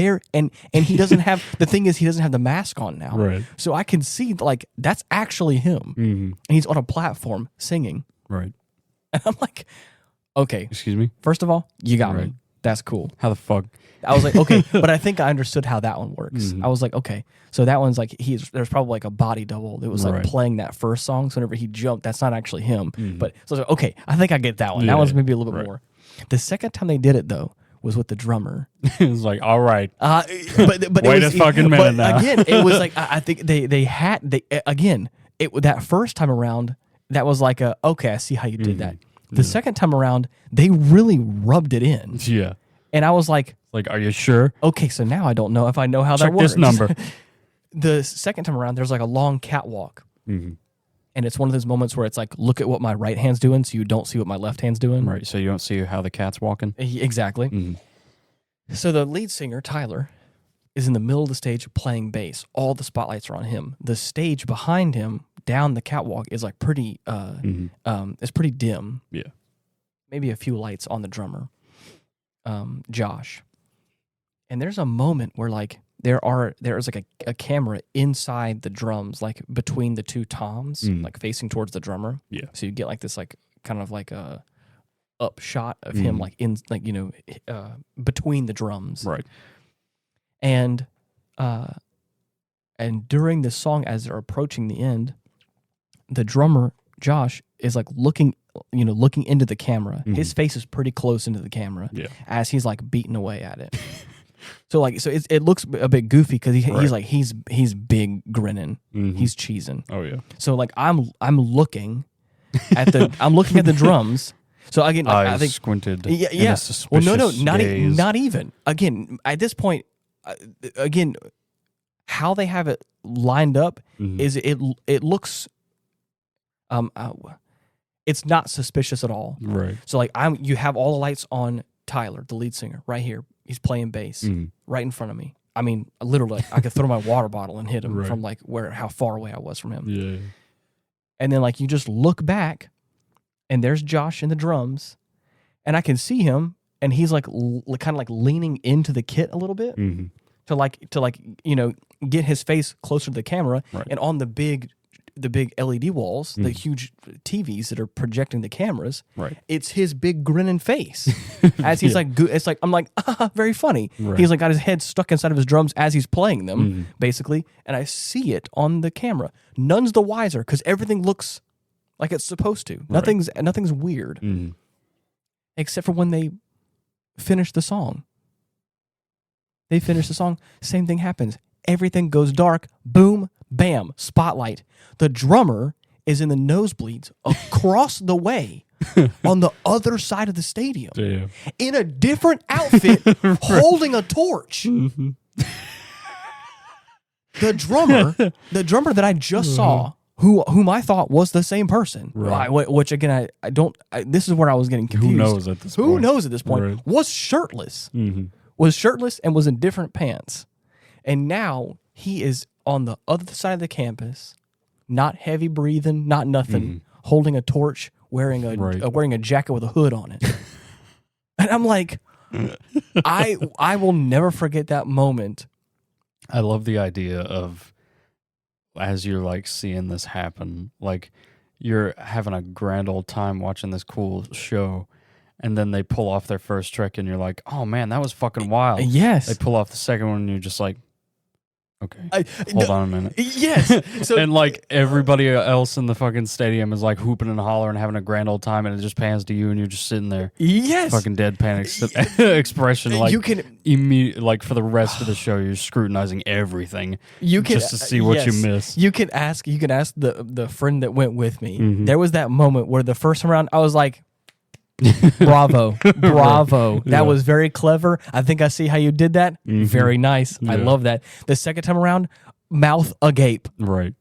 Speaker 1: he doesn't have the thing is he doesn't have the mask on now,
Speaker 2: right?
Speaker 1: So I can see like that's actually him, and he's on a platform singing,
Speaker 2: right?
Speaker 1: And I'm like, okay,
Speaker 2: excuse me.
Speaker 1: First of all, you got me. That's cool.
Speaker 2: How the fuck?
Speaker 1: I was like, okay, but I think I understood how that one works. I was like, okay, so that one's like there's probably like a body double that was like playing that first song. So whenever he jumped, that's not actually him. But so I was like, okay, I think I get that one. That one's maybe a little bit more. The second time they did it though was with the drummer.
Speaker 2: It was like, all right,
Speaker 1: but
Speaker 2: wait a fucking minute now.
Speaker 1: Again, it was like I think they had that first time around that was like okay, I see how you did that. The second time around, they really rubbed it in.
Speaker 2: Yeah.
Speaker 1: And I was like,
Speaker 2: are you sure?
Speaker 1: Okay, so now I don't know if I know how
Speaker 2: Check
Speaker 1: that works.
Speaker 2: this number.
Speaker 1: The second time around, there's like a long catwalk. And it's one of those moments where it's like, look at what my right hand's doing, so you don't see what my left hand's doing.
Speaker 2: Right, so you don't see how the cat's walking?
Speaker 1: Exactly. So the lead singer, Tyler, is in the middle of the stage playing bass. All the spotlights are on him. The stage behind him, down the catwalk, is like pretty, it's pretty dim.
Speaker 2: Yeah.
Speaker 1: Maybe a few lights on the drummer, Josh. And there's a moment where like there's like a camera inside the drums, like between the two toms, like facing towards the drummer.
Speaker 2: Yeah.
Speaker 1: So you get like this like kind of like a up shot of him like in like between the drums.
Speaker 2: Right.
Speaker 1: And during this song, as they're approaching the end, the drummer Josh is like looking into the camera. His face is pretty close into the camera as he's like beating away at it. So it looks a bit goofy because he's big grinning. He's cheesing.
Speaker 2: Oh yeah.
Speaker 1: So like I'm looking at the drums. So again, like, I think
Speaker 2: squinted.
Speaker 1: Yeah.
Speaker 2: In a suspicious gaze.
Speaker 1: Not even. Again, at this point, how they have it lined up is it looks it's not suspicious at all.
Speaker 2: Right.
Speaker 1: So like you have all the lights on Tyler, the lead singer, right here. He's playing bass right in front of me. I mean, literally, I could throw my water bottle and hit him from like how far away I was from him.
Speaker 2: Yeah.
Speaker 1: And then like you just look back, and there's Josh in the drums, and I can see him, and he's like kind of like leaning into the kit a little bit to get his face closer to the camera, and on the big big LED walls, the huge TVs that are projecting the cameras. Right. It's his big grinning face as he's like, it's like I'm like, very funny. Right. He's like got his head stuck inside of his drums as he's playing them, basically, and I see it on the camera. None's the wiser because everything looks like it's supposed to. Right. Nothing's weird, except for when they finish the song. They finish the song, same thing happens. Everything goes dark, boom, bam, spotlight. The drummer is in the nosebleeds across the way on the other side of the stadium in a different outfit holding a torch. The drummer that I just saw, whom I thought was the same person, which again, I don't, this is where I was getting confused. Who knows at this point? Right. Was shirtless. Was shirtless and was in different pants. And now he is on the other side of the campus, not heavy breathing, not nothing, holding a torch, wearing a jacket with a hood on it. And I'm like, I will never forget that moment.
Speaker 2: I love the idea of, as you're like seeing this happen, like you're having a grand old time watching this cool show. And then they pull off their first trick, and you're like, "Oh man, that was fucking wild."
Speaker 1: Yes.
Speaker 2: They pull off the second one, and you're just like, "Okay, hold on a minute."
Speaker 1: Yes. So,
Speaker 2: and like everybody else in the fucking stadium is like hooping and hollering, having a grand old time, and it just pans to you, and you're just sitting there, fucking deadpan expression, like
Speaker 1: you can
Speaker 2: like for the rest of the show, you're scrutinizing everything, just to see what you missed.
Speaker 1: You can ask the friend that went with me. There was that moment where the first time around, I was like, bravo. That was very clever. I think I see how you did that. Very nice. I love that. The second time around, mouth agape.
Speaker 2: Right.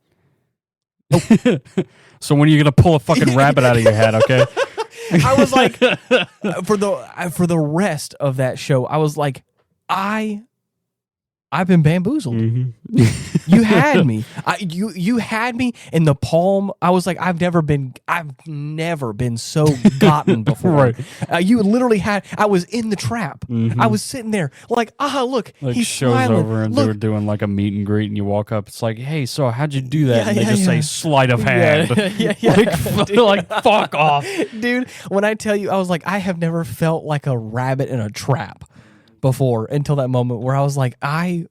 Speaker 2: So when are you gonna pull a fucking rabbit out of your head? Okay.
Speaker 1: I was like, for the rest of that show, I was like, I've been bamboozled. You had me. You had me in the palm. I was like, I've never been so gotten before.
Speaker 2: Right.
Speaker 1: You literally had. I was in the trap. I was sitting there like, look,
Speaker 2: like
Speaker 1: he's
Speaker 2: show's
Speaker 1: smiling.
Speaker 2: over and they were doing like a meet and greet, and you walk up. It's like, hey, so how'd you do that? And they just say sleight of hand. Like fuck off,
Speaker 1: dude. When I tell you, I was like, I have never felt like a rabbit in a trap before until that moment where I was like, I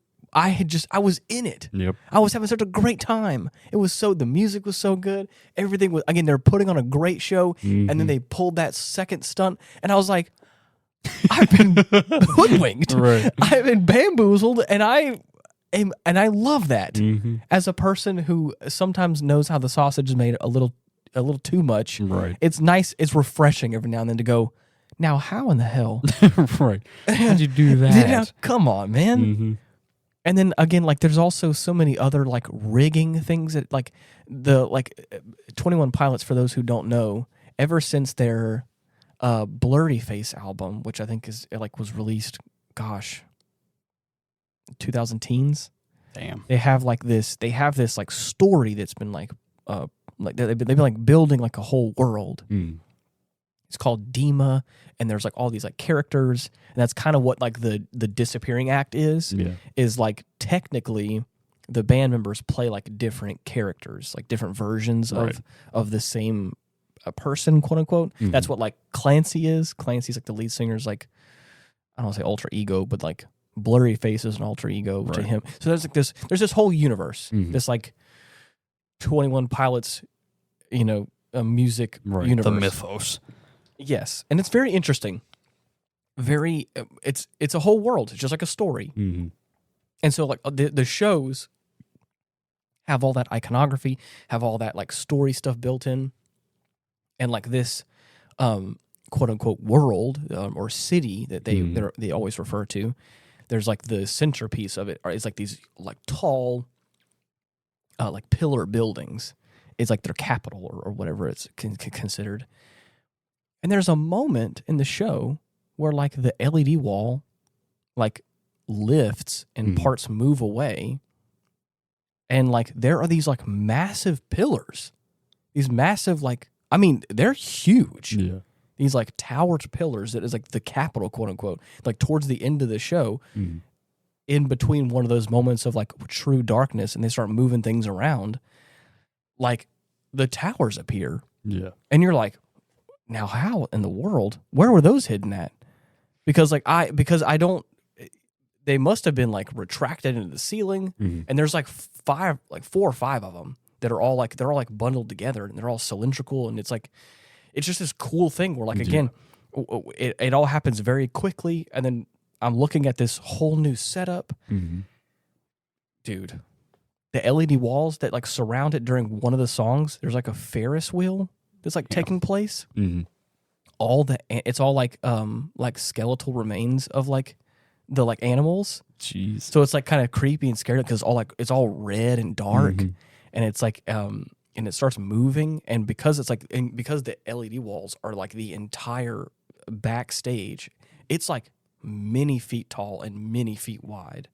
Speaker 1: was in it.
Speaker 2: Yep.
Speaker 1: I was having such a great time. The music was so good. Everything was, again, they're putting on a great show, and then they pulled that second stunt, and I was like, I've been hoodwinked.
Speaker 2: Right.
Speaker 1: I've been bamboozled, and I love that. As a person who sometimes knows how the sausage is made a little too much.
Speaker 2: Right.
Speaker 1: It's nice, it's refreshing every now and then to go, now how in the hell?
Speaker 2: Right. How'd you do that?
Speaker 1: Now, come on, man. And then again, like there's also so many other like rigging things that like 21 Pilots, for those who don't know, ever since their Blurry Face album, which I think was released, 2010s.
Speaker 2: Damn.
Speaker 1: They have this like story that's been like they've been like building like a whole world. It's called Dima, and there's like all these like characters, and that's kind of what like the Disappearing Act is. Is like technically the band members play like different characters, like different versions of the same person, quote unquote. That's what like Clancy is. Clancy's like the lead singer's like, I don't want to say alter ego, but like Blurry Face is an alter ego to him. So there's like there's this whole universe, this like 21 Pilots, a music universe,
Speaker 2: the mythos.
Speaker 1: Yes, and it's very interesting. It's a whole world. It's just like a story. And so like the shows have all that iconography, have all that like story stuff built in, and like this quote unquote world or city that they always refer to. There's like the centerpiece of it is like these like tall like pillar buildings. It's like their capital or whatever it's considered. And there's a moment in the show where like the LED wall like lifts and parts move away. And like there are these like massive pillars. These massive like, I mean, they're huge.
Speaker 2: Yeah.
Speaker 1: These like towered pillars that is like the capital, quote unquote, like towards the end of the show, in between one of those moments of like true darkness, and they start moving things around. like the towers appear.
Speaker 2: Yeah.
Speaker 1: And you're like, now how in the world? Where were those hidden at? Because I don't. They must have been like retracted into the ceiling, and there's like 4 or 5 of them that are all like bundled together, and they're all cylindrical, and it's just this cool thing where again, it all happens very quickly, and then I'm looking at this whole new setup, dude. The LED walls that surround it during one of the songs, there's like a Ferris wheel that's taking place. It's all like skeletal remains of the animals.
Speaker 2: Jeez.
Speaker 1: So it's kind of creepy and scary because it's all red and dark, and it's and it starts moving, and because because the LED walls are the entire backstage, it's many feet tall and many feet wide.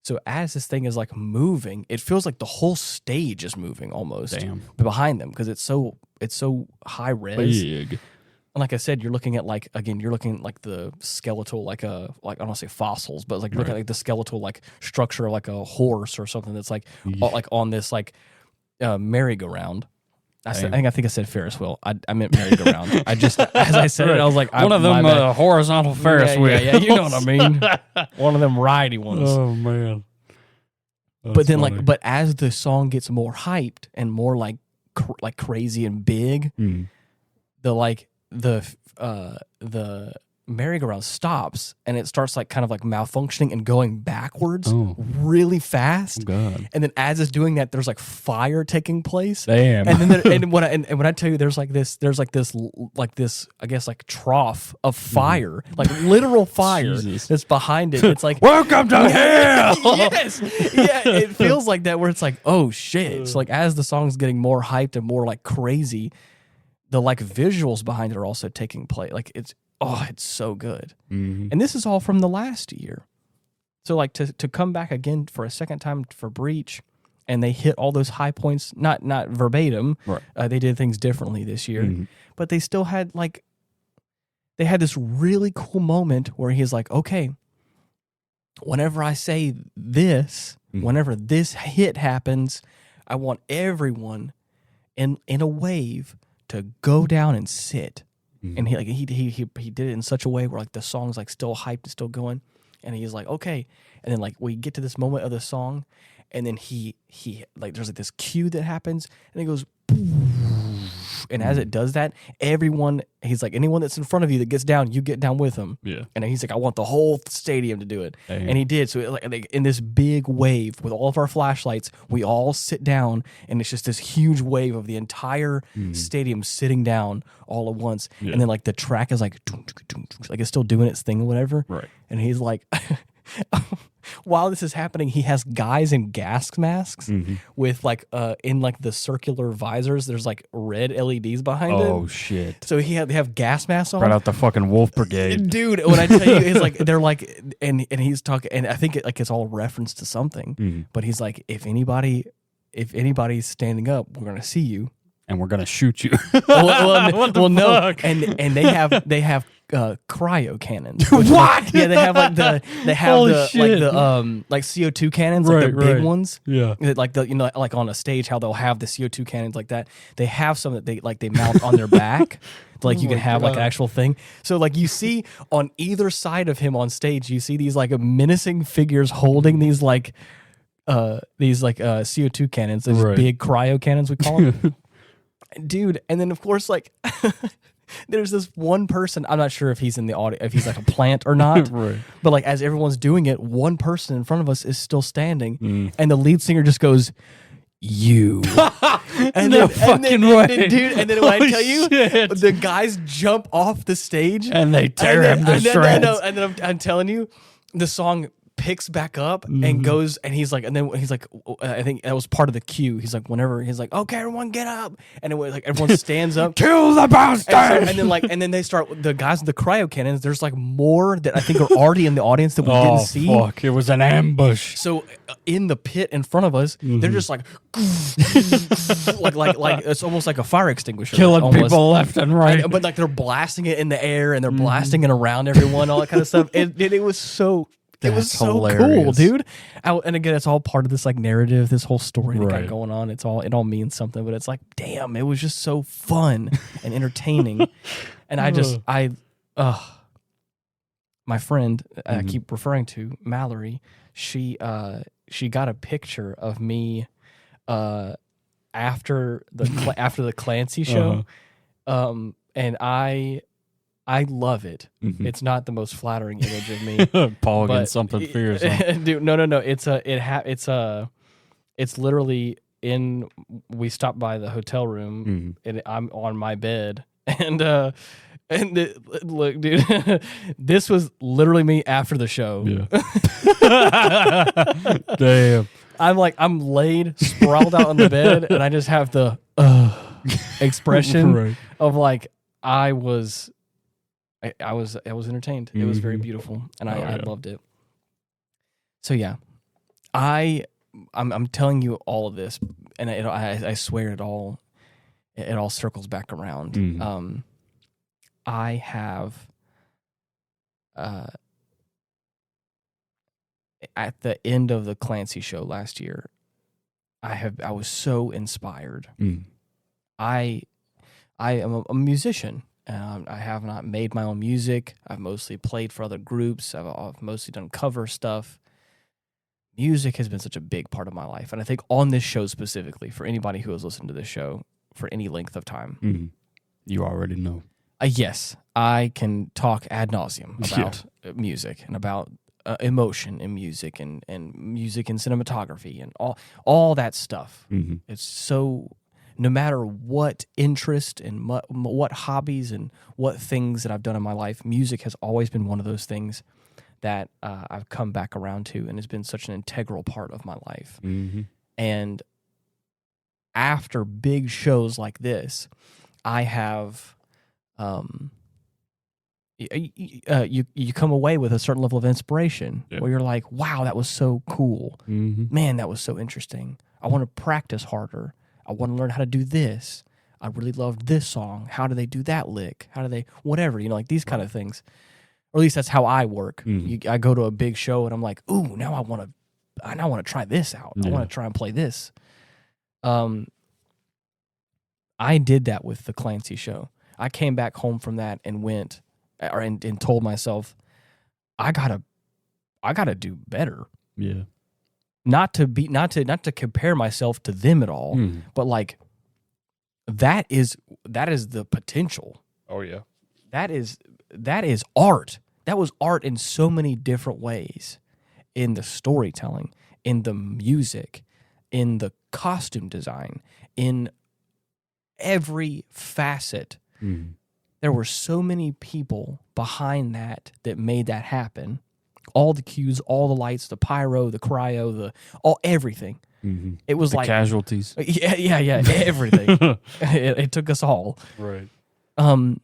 Speaker 1: So as this thing is moving, it feels like the whole stage is moving almost.
Speaker 2: Damn.
Speaker 1: Behind them because it's so high res.
Speaker 2: Big.
Speaker 1: And like I said, you're looking at the skeletal I don't want to say fossils, but you're looking at the skeletal structure of a horse or something that's on this merry-go-round. I think I said Ferris wheel. I meant merry-go-round. I just as I said it, I was like,
Speaker 2: one of them horizontal Ferris wheels.
Speaker 1: Yeah, you know what I mean. One of them ridey ones.
Speaker 2: Oh man.
Speaker 1: But then funny. But as the song gets more hyped and more crazy and big, the merry-go-round stops and it starts kind of malfunctioning and going backwards really fast.
Speaker 2: Oh, God.
Speaker 1: And then as it's doing that, there's fire taking place.
Speaker 2: Damn.
Speaker 1: And then when I tell you there's this I guess trough of fire, literal fire that's behind it. It's
Speaker 2: welcome to hell.
Speaker 1: Yes. Yeah, it feels like that where it's oh shit. So as the song's getting more hyped and more crazy, the visuals behind it are also taking place. It's so good. And this is all from the last year. So to come back again for a second time for Breach, and they hit all those high points, not verbatim.
Speaker 2: Right.
Speaker 1: They did things differently this year, but they still had they had this really cool moment where he's okay, whenever I say this, whenever this hit happens, I want everyone in a wave to go down and sit. And he did it in such a way where the song's still hyped and still going, and he's okay, and then we get to this moment of the song, and then he there's this cue that happens, and it goes, and as it does that, everyone, he's anyone that's in front of you that gets down, you get down with him.
Speaker 2: Yeah.
Speaker 1: And he's I want the whole stadium to do it.
Speaker 2: Damn.
Speaker 1: And he did. So in this big wave with all of our flashlights, we all sit down, and it's just this huge wave of the entire stadium sitting down all at once.
Speaker 2: Yeah.
Speaker 1: And then the track is it's still doing its thing or whatever.
Speaker 2: Right.
Speaker 1: And he's while this is happening, he has guys in gas masks with in the circular visors. There's red LEDs behind it.
Speaker 2: Oh shit!
Speaker 1: So they have gas masks on.
Speaker 2: Right out the fucking Wolf Brigade,
Speaker 1: dude. When I tell you, it's they're and he's talking, and I think it's all reference to something. But he's if anybody's standing up, we're gonna see you,
Speaker 2: and we're gonna shoot you.
Speaker 1: well, no, and they have cryo cannons.
Speaker 2: What?
Speaker 1: Yeah, they have the CO2 cannons, the big ones.
Speaker 2: Yeah,
Speaker 1: on a stage, how they'll have the CO2 cannons like that. They have some that they mount on their back. You can have an actual thing. So you see on either side of him on stage, you see these menacing figures holding these CO2 cannons, these big cryo cannons we call them. Dude, and then of course there's this one person, I'm not sure if he's in the audio, if he's a plant or not,
Speaker 2: right.
Speaker 1: But as everyone's doing it, one person in front of us is still standing, and the lead singer just goes, "You." And
Speaker 2: no fucking way.
Speaker 1: Dude, and then when I tell you, the guys jump off the stage
Speaker 2: and they tear him to shreds.
Speaker 1: And then I'm telling you, the song picks back up and goes, and he's and then he's I think that was part of the cue. He's whenever he's okay, everyone get up, and it was everyone stands up,
Speaker 2: kill the bastard,
Speaker 1: and then they start, the guys with the cryo cannons. There's more that I think are already in the audience that we didn't see.
Speaker 2: Fuck, it was an ambush.
Speaker 1: So in the pit in front of us, they're just like it's almost like a fire extinguisher,
Speaker 2: killing people left and right.
Speaker 1: But they're blasting it in the air, and they're blasting it around everyone, all that kind of stuff. It was so. It was
Speaker 2: That's
Speaker 1: so cool,
Speaker 2: hilarious.
Speaker 1: dude. And again, it's all part of this like narrative, this whole story that
Speaker 2: Right.
Speaker 1: got going on. It all means something, but it's like, damn, it was just so fun and entertaining. And my friend I keep referring to, Mallory, she got a picture of me after the Clancy show, and I love it. It's not the most flattering image of me.
Speaker 2: Paul
Speaker 1: but
Speaker 2: against something fierce. Huh?
Speaker 1: Dude, no. It's literally in. We stopped by the hotel room, and I'm on my bed, and look, dude, this was literally me after the show.
Speaker 2: Yeah. Damn.
Speaker 1: I'm laid, sprawled out on the bed, and I just have the expression of like I was entertained. It was very beautiful, and I loved it. So yeah, I'm telling you all of this, and I swear it all circles back around. I have at the end of the Clancy show last year, I was so inspired. I am a musician. I have not made my own music. I've mostly played for other groups. I've mostly done cover stuff. Music has been such a big part of my life. And I think on this show specifically, for anybody who has listened to this show for any length of time.
Speaker 2: You already know.
Speaker 1: Yes, I can talk ad nauseum about music and about emotion in music and music and cinematography and all that stuff. It's so... No matter what interest and what hobbies and what things that I've done in my life, music has always been one of those things that I've come back around to and has been such an integral part of my life. And after big shows like this, I have you come away with a certain level of inspiration where you're like, wow, that was so cool. Man, that was so interesting. I want to practice harder. I want to learn how to do this. I really loved this song. How do they do that lick? How do they, whatever, like these kind of things. Or at least that's how I work. I go to a big show and I'm like, ooh, now I want to try this out. I want to try and play this. I did that with the Clancy show. I came back home from that and went and told myself, I gotta do better.
Speaker 2: Yeah.
Speaker 1: Not to compare myself to them at all, but like that is the potential.
Speaker 2: Oh yeah.
Speaker 1: That is art. That was art in so many different ways, in the storytelling, in the music, in the costume design, in every facet. There were so many people behind that made that happen. All the cues, all the lights, the pyro, the cryo, everything. It was
Speaker 2: the
Speaker 1: like
Speaker 2: casualties.
Speaker 1: Yeah, everything. it took us all.
Speaker 2: Right.
Speaker 1: And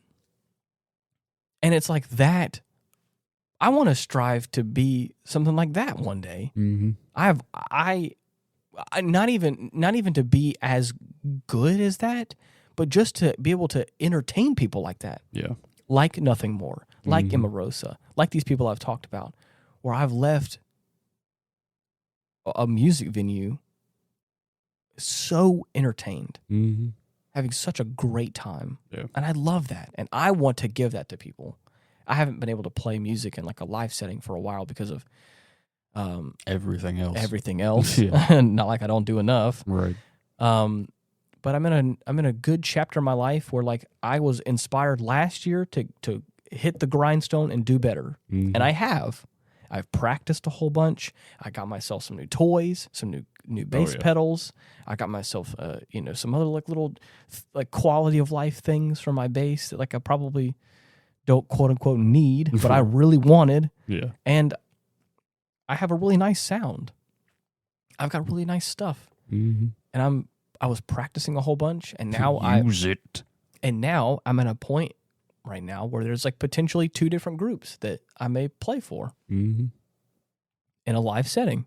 Speaker 1: it's like that. I want to strive to be something like that one day. I not even to be as good as that, but just to be able to entertain people like that.
Speaker 2: Yeah.
Speaker 1: Like Nothing More, like Emarosa, like these people I've talked about, where I've left a music venue so entertained, having such a great time.
Speaker 2: Yeah.
Speaker 1: And I love that. And I want to give that to people. I haven't been able to play music in like a live setting for a while because of
Speaker 2: everything
Speaker 1: else. Not like I don't do enough.
Speaker 2: Right.
Speaker 1: But I'm in a good chapter in my life where like I was inspired last year to hit the grindstone and do better. And I have. I've practiced a whole bunch. I got myself some new toys, some new bass pedals. I got myself some other like little like quality of life things for my bass that like I probably don't quote unquote need, but I really wanted.
Speaker 2: Yeah.
Speaker 1: And I have a really nice sound. I've got really nice stuff. And I was practicing a whole bunch, and now now I'm at a point right now where there's like potentially 2 different groups that I may play for in a live setting.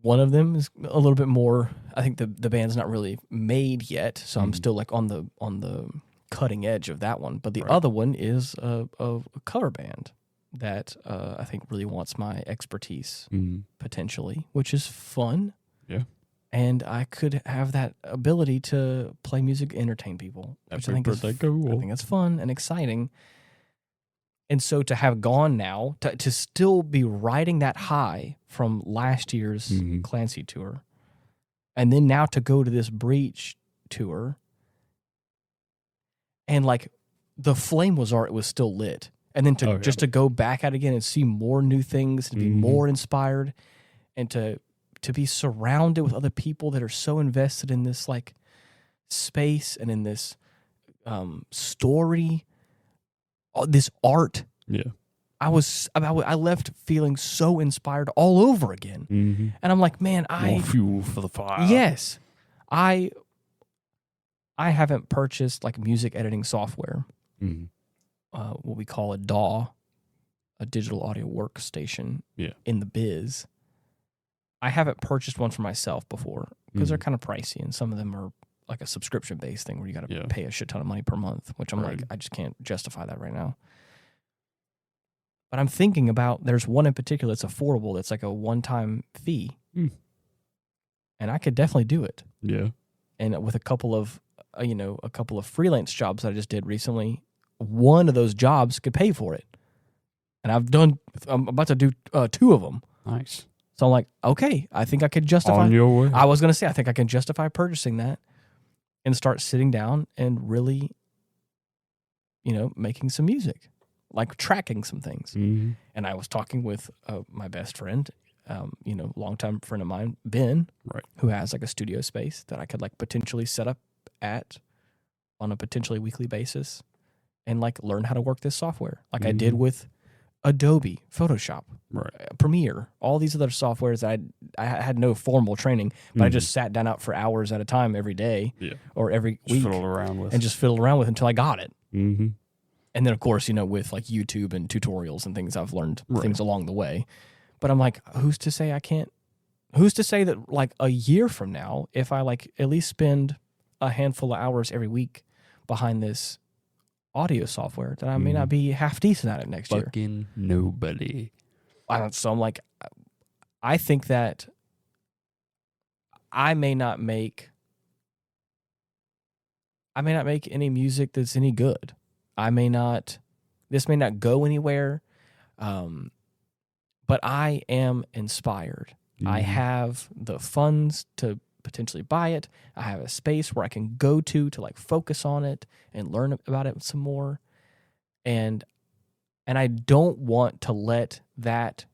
Speaker 1: One of them is a little bit more, I think the band's not really made yet, so I'm still like on the cutting edge of that one. But the other one is a cover band. that I think really wants my expertise
Speaker 2: Mm.
Speaker 1: potentially, which is fun.
Speaker 2: Yeah.
Speaker 1: And I could have that ability to play music, entertain people, which I think is
Speaker 2: cool.
Speaker 1: I think that's fun and exciting. And so to have gone now, to still be riding that high from last year's
Speaker 2: Mhm.
Speaker 1: Clancy tour, and then now to go to this Breach tour, and like the flame was still lit, and then to just to go back at it again and see more new things, to be more inspired, and to be surrounded with other people that are so invested in this like space and in this story, this art.
Speaker 2: Yeah.
Speaker 1: I left feeling so inspired all over again.
Speaker 2: Mm-hmm.
Speaker 1: And I'm like, man,
Speaker 2: More fuel for the fire.
Speaker 1: Yes. I haven't purchased like music editing software.
Speaker 2: Mm-hmm.
Speaker 1: What we call a DAW, a digital audio workstation in the biz. I haven't purchased one for myself before because they're kind of pricey, and some of them are like a subscription-based thing where you got to pay a shit ton of money per month, which I'm like, I just can't justify that right now. But I'm thinking about, there's one in particular that's affordable that's like a one-time fee. And I could definitely do it. Yeah. And with a couple of freelance jobs that I just did recently, one of those jobs could pay for it. And I'm about to do 2 of them.
Speaker 2: Nice.
Speaker 1: So I'm like, okay, I think I could justify.
Speaker 2: On your way.
Speaker 1: I was going to say, I think I can justify purchasing that and start sitting down and really, making some music, like tracking some things.
Speaker 2: Mm-hmm.
Speaker 1: And I was talking with my best friend, longtime friend of mine, Ben, who has like a studio space that I could like potentially set up at on a potentially weekly basis and like learn how to work this software like I did with Adobe, Photoshop, Premiere, all these other softwares that I had no formal training, but I just sat down out for hours at a time every day or every week and just fiddled around with until I got it. Mm-hmm. And then, of course, with like YouTube and tutorials and things, I've learned things along the way. But I'm like, who's to say I can't? Who's to say that like a year from now, if I like at least spend a handful of hours every week behind this audio software, that I may not be half decent at it next year.
Speaker 2: Fucking nobody.
Speaker 1: So I'm like, I think that I may not make any music that's any good. This may not go anywhere, but I am inspired. I have the funds to potentially buy it. I have a space where I can go to like focus on it and learn about it some more. And I don't want to let that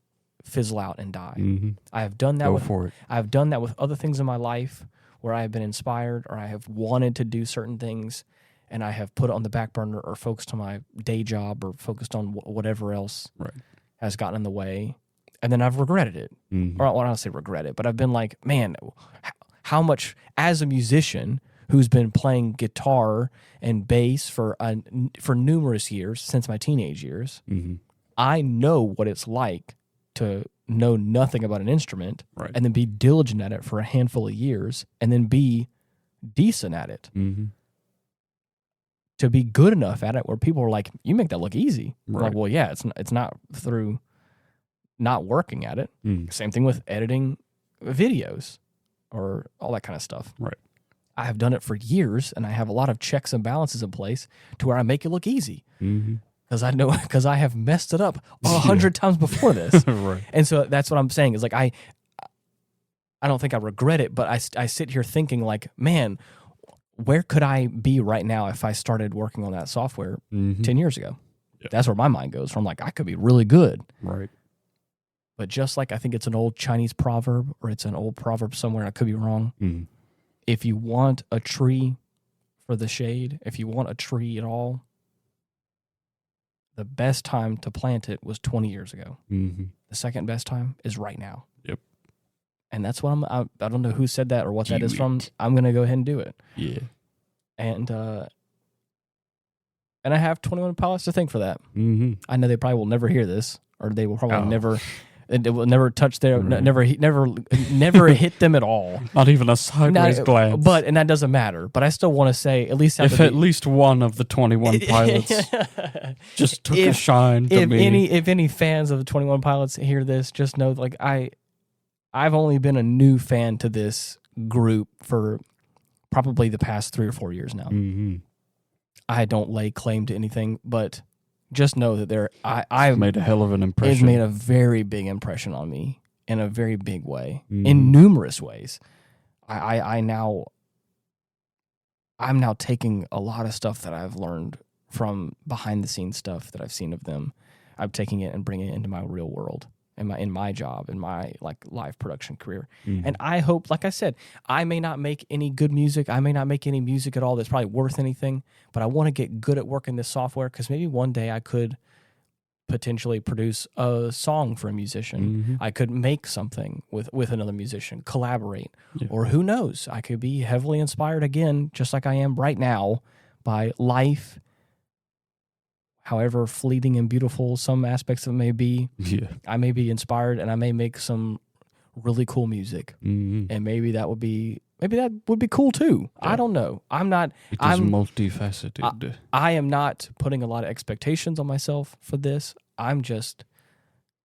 Speaker 1: fizzle out and die. Mm-hmm. I have done that I've done that with other things in my life where I have been inspired or I have wanted to do certain things and I have put it on the back burner or focused on my day job or focused on whatever else has gotten in the way. And then I've regretted it. Mm-hmm. Or I don't say regret it, but I've been like, man, how much, as a musician who's been playing guitar and bass for numerous years, since my teenage years, I know what it's like to know nothing about an instrument and then be diligent at it for a handful of years and then be decent at it. Mm-hmm. To be good enough at it where people are like, you make that look easy. Like, well, yeah, it's not through not working at it. Same thing with editing videos or all that kind of stuff. I have done it for years and I have a lot of checks and balances in place to where I make it look easy. Because I have messed it up 100 times before this. And so that's what I'm saying is like, I don't think I regret it, but I sit here thinking like, man, where could I be right now if I started working on that software 10 years ago? Yep. That's where my mind goes from like, I could be really good. But just like I think it's an old Chinese proverb or it's an old proverb somewhere, I could be wrong. If you want a tree for the shade, if you want a tree at all, the best time to plant it was 20 years ago. The second best time is right now. Yep. And that's what I don't know who said that or what that is from. I'm going to go ahead and do it. Yeah. And I have 21 Pilots to thank for that. I know they probably will never hear this or they will probably never It will never touch their, never hit them at all.
Speaker 2: Not even a sideways glance.
Speaker 1: And that doesn't matter. But I still want to say, at least
Speaker 2: if at least one of the 21 Pilots just took a shine to me.
Speaker 1: If any fans of the 21 Pilots hear this, just know, like, I've only been a new fan to this group for probably the past 3 or 4 years now.
Speaker 2: Mm-hmm.
Speaker 1: I don't lay claim to anything, but just know that I've
Speaker 2: made a hell of an impression.
Speaker 1: It's made a very big impression on me in a very big way, in numerous ways. I'm now taking a lot of stuff that I've learned from behind the scenes stuff that I've seen of them. I'm taking it and bringing it into my real world. In my job, in my like live production career. And I hope, like I said, I may not make any good music. I may not make any music at all that's probably worth anything, but I want to get good at working this software because maybe one day I could potentially produce a song for a musician. I could make something with another musician, collaborate, or who knows, I could be heavily inspired again, just like I am right now, by life, however fleeting and beautiful some aspects of it may be. I may be inspired and I may make some really cool music. And maybe that would be cool too. I don't know. I'm multifaceted. I am not putting a lot of expectations on myself for this. I'm just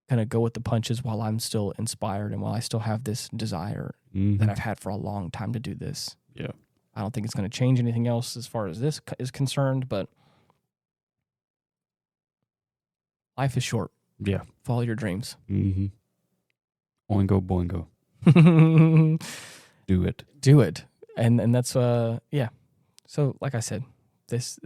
Speaker 1: going to go with the punches while I'm still inspired and while I still have this desire that I've had for a long time to do this. I don't think it's going to change anything else as far as this is concerned, but life is short. Follow your dreams.
Speaker 2: Oingo boingo. Do it. And that's, So like I said, this,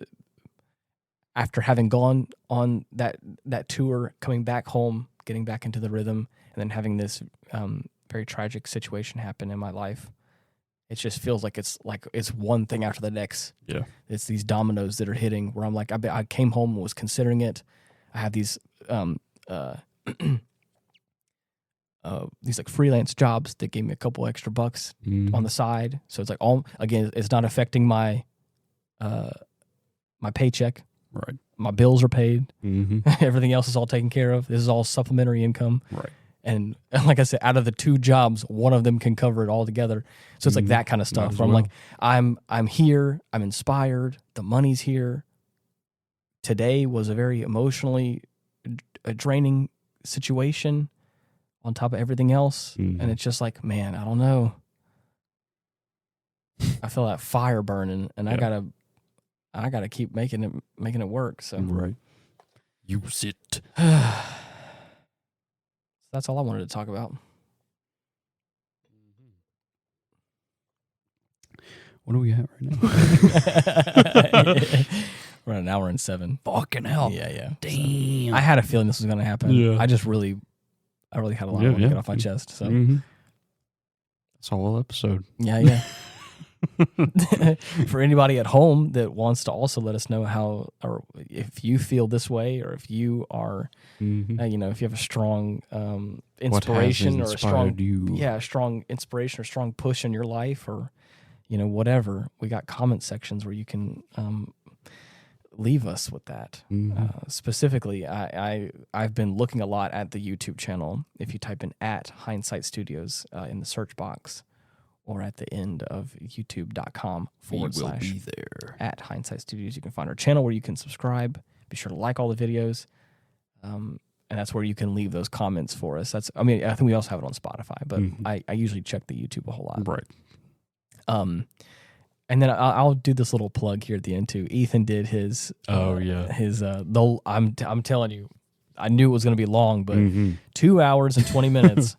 Speaker 2: after having gone on that tour, coming back home, getting back into the rhythm, and then having this very tragic situation happen in my life, it just feels like it's one thing after the next. It's these dominoes that are hitting where I'm like, I came home and was considering it. I had these like freelance jobs that gave me a couple extra bucks on the side. So it's like it's not affecting my my paycheck. Right.
Speaker 1: My bills are paid. Everything else is all taken care of. This is all supplementary income.
Speaker 2: Right.
Speaker 1: And like I said, out of the 2 jobs, one of them can cover it all together. So it's like that kind of stuff where I'm like, I'm here, I'm inspired, the money's here. Today was a very emotionally draining situation on top of everything else. And it's just like, man, I don't know. I feel that fire burning and I gotta keep making it work. So
Speaker 2: use it.
Speaker 1: That's all I wanted to talk about.
Speaker 2: What are we at right now?
Speaker 1: We're at an hour and 7.
Speaker 2: Fucking hell.
Speaker 1: Yeah.
Speaker 2: Damn.
Speaker 1: So, I had a feeling this was going to happen.
Speaker 2: Yeah.
Speaker 1: I really had a lot to get off my chest. So
Speaker 2: That's a whole episode.
Speaker 1: Yeah. For anybody at home that wants to also let us know how, or if you feel this way, or if you are, if you have a strong inspiration or a strong inspiration or strong push in your life, or whatever, we got comment sections where you can leave us with that. Specifically, I've been looking a lot at the YouTube channel. If you type in @Hindsight Studios in the search box, or at the end of youtube.com /
Speaker 2: be there.
Speaker 1: @Hindsight Studios, you can find our channel where you can subscribe. Be sure to like all the videos. And that's where you can leave those comments for us. I think we also have it on Spotify, but I usually check the YouTube a whole lot.
Speaker 2: Right.
Speaker 1: And then I'll do this little plug here at the end too. Ethan did his. I'm telling you, I knew it was going to be long, but 2 hours and 20 minutes.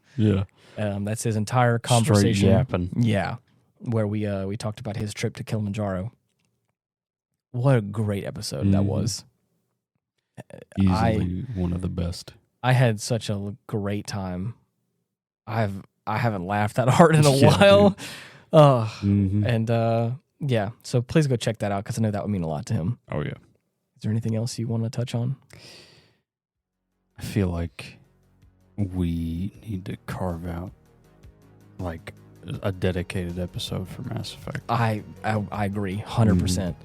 Speaker 1: That's his entire conversation.
Speaker 2: Straight yapping.
Speaker 1: Yeah, where we talked about his trip to Kilimanjaro. What a great episode that was.
Speaker 2: Easily one of the best.
Speaker 1: I had such a great time. I haven't laughed that hard in a while. So please go check that out because I know that would mean a lot to him.
Speaker 2: Oh yeah.
Speaker 1: Is there anything else you want to touch on?
Speaker 2: I feel like we need to carve out like a dedicated episode for Mass Effect.
Speaker 1: I agree 100%.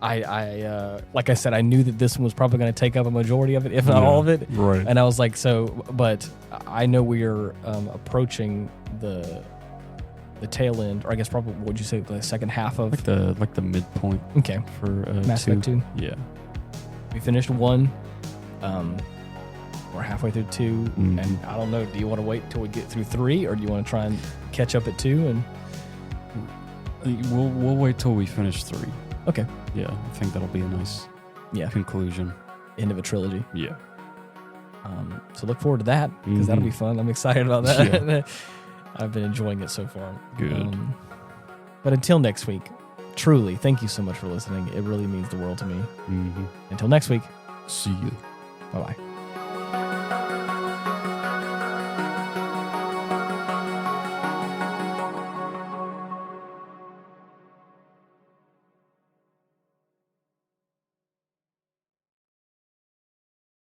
Speaker 1: like I said, I knew that this one was probably going to take up a majority of it, if not all of it.
Speaker 2: Right.
Speaker 1: And I was like, but I know we are approaching the tail end, or I guess probably, what would you say, the second half of
Speaker 2: like the midpoint.
Speaker 1: Okay.
Speaker 2: For
Speaker 1: Mass Effect 2.
Speaker 2: Yeah.
Speaker 1: We finished 1. We're halfway through 2,
Speaker 2: Mm-hmm.
Speaker 1: and I don't know. Do you want to wait until we get through 3, or do you want to try and catch up at 2? And
Speaker 2: we'll wait till we finish 3.
Speaker 1: Okay.
Speaker 2: Yeah, I think that'll be a nice conclusion.
Speaker 1: End of a trilogy.
Speaker 2: Yeah.
Speaker 1: So look forward to that, because that'll be fun. I'm excited about that.
Speaker 2: Yeah.
Speaker 1: I've been enjoying it so far.
Speaker 2: Good.
Speaker 1: But until next week, truly, thank you so much for listening. It really means the world to me.
Speaker 2: Mm-hmm.
Speaker 1: Until next week,
Speaker 2: See you.
Speaker 1: bye-bye.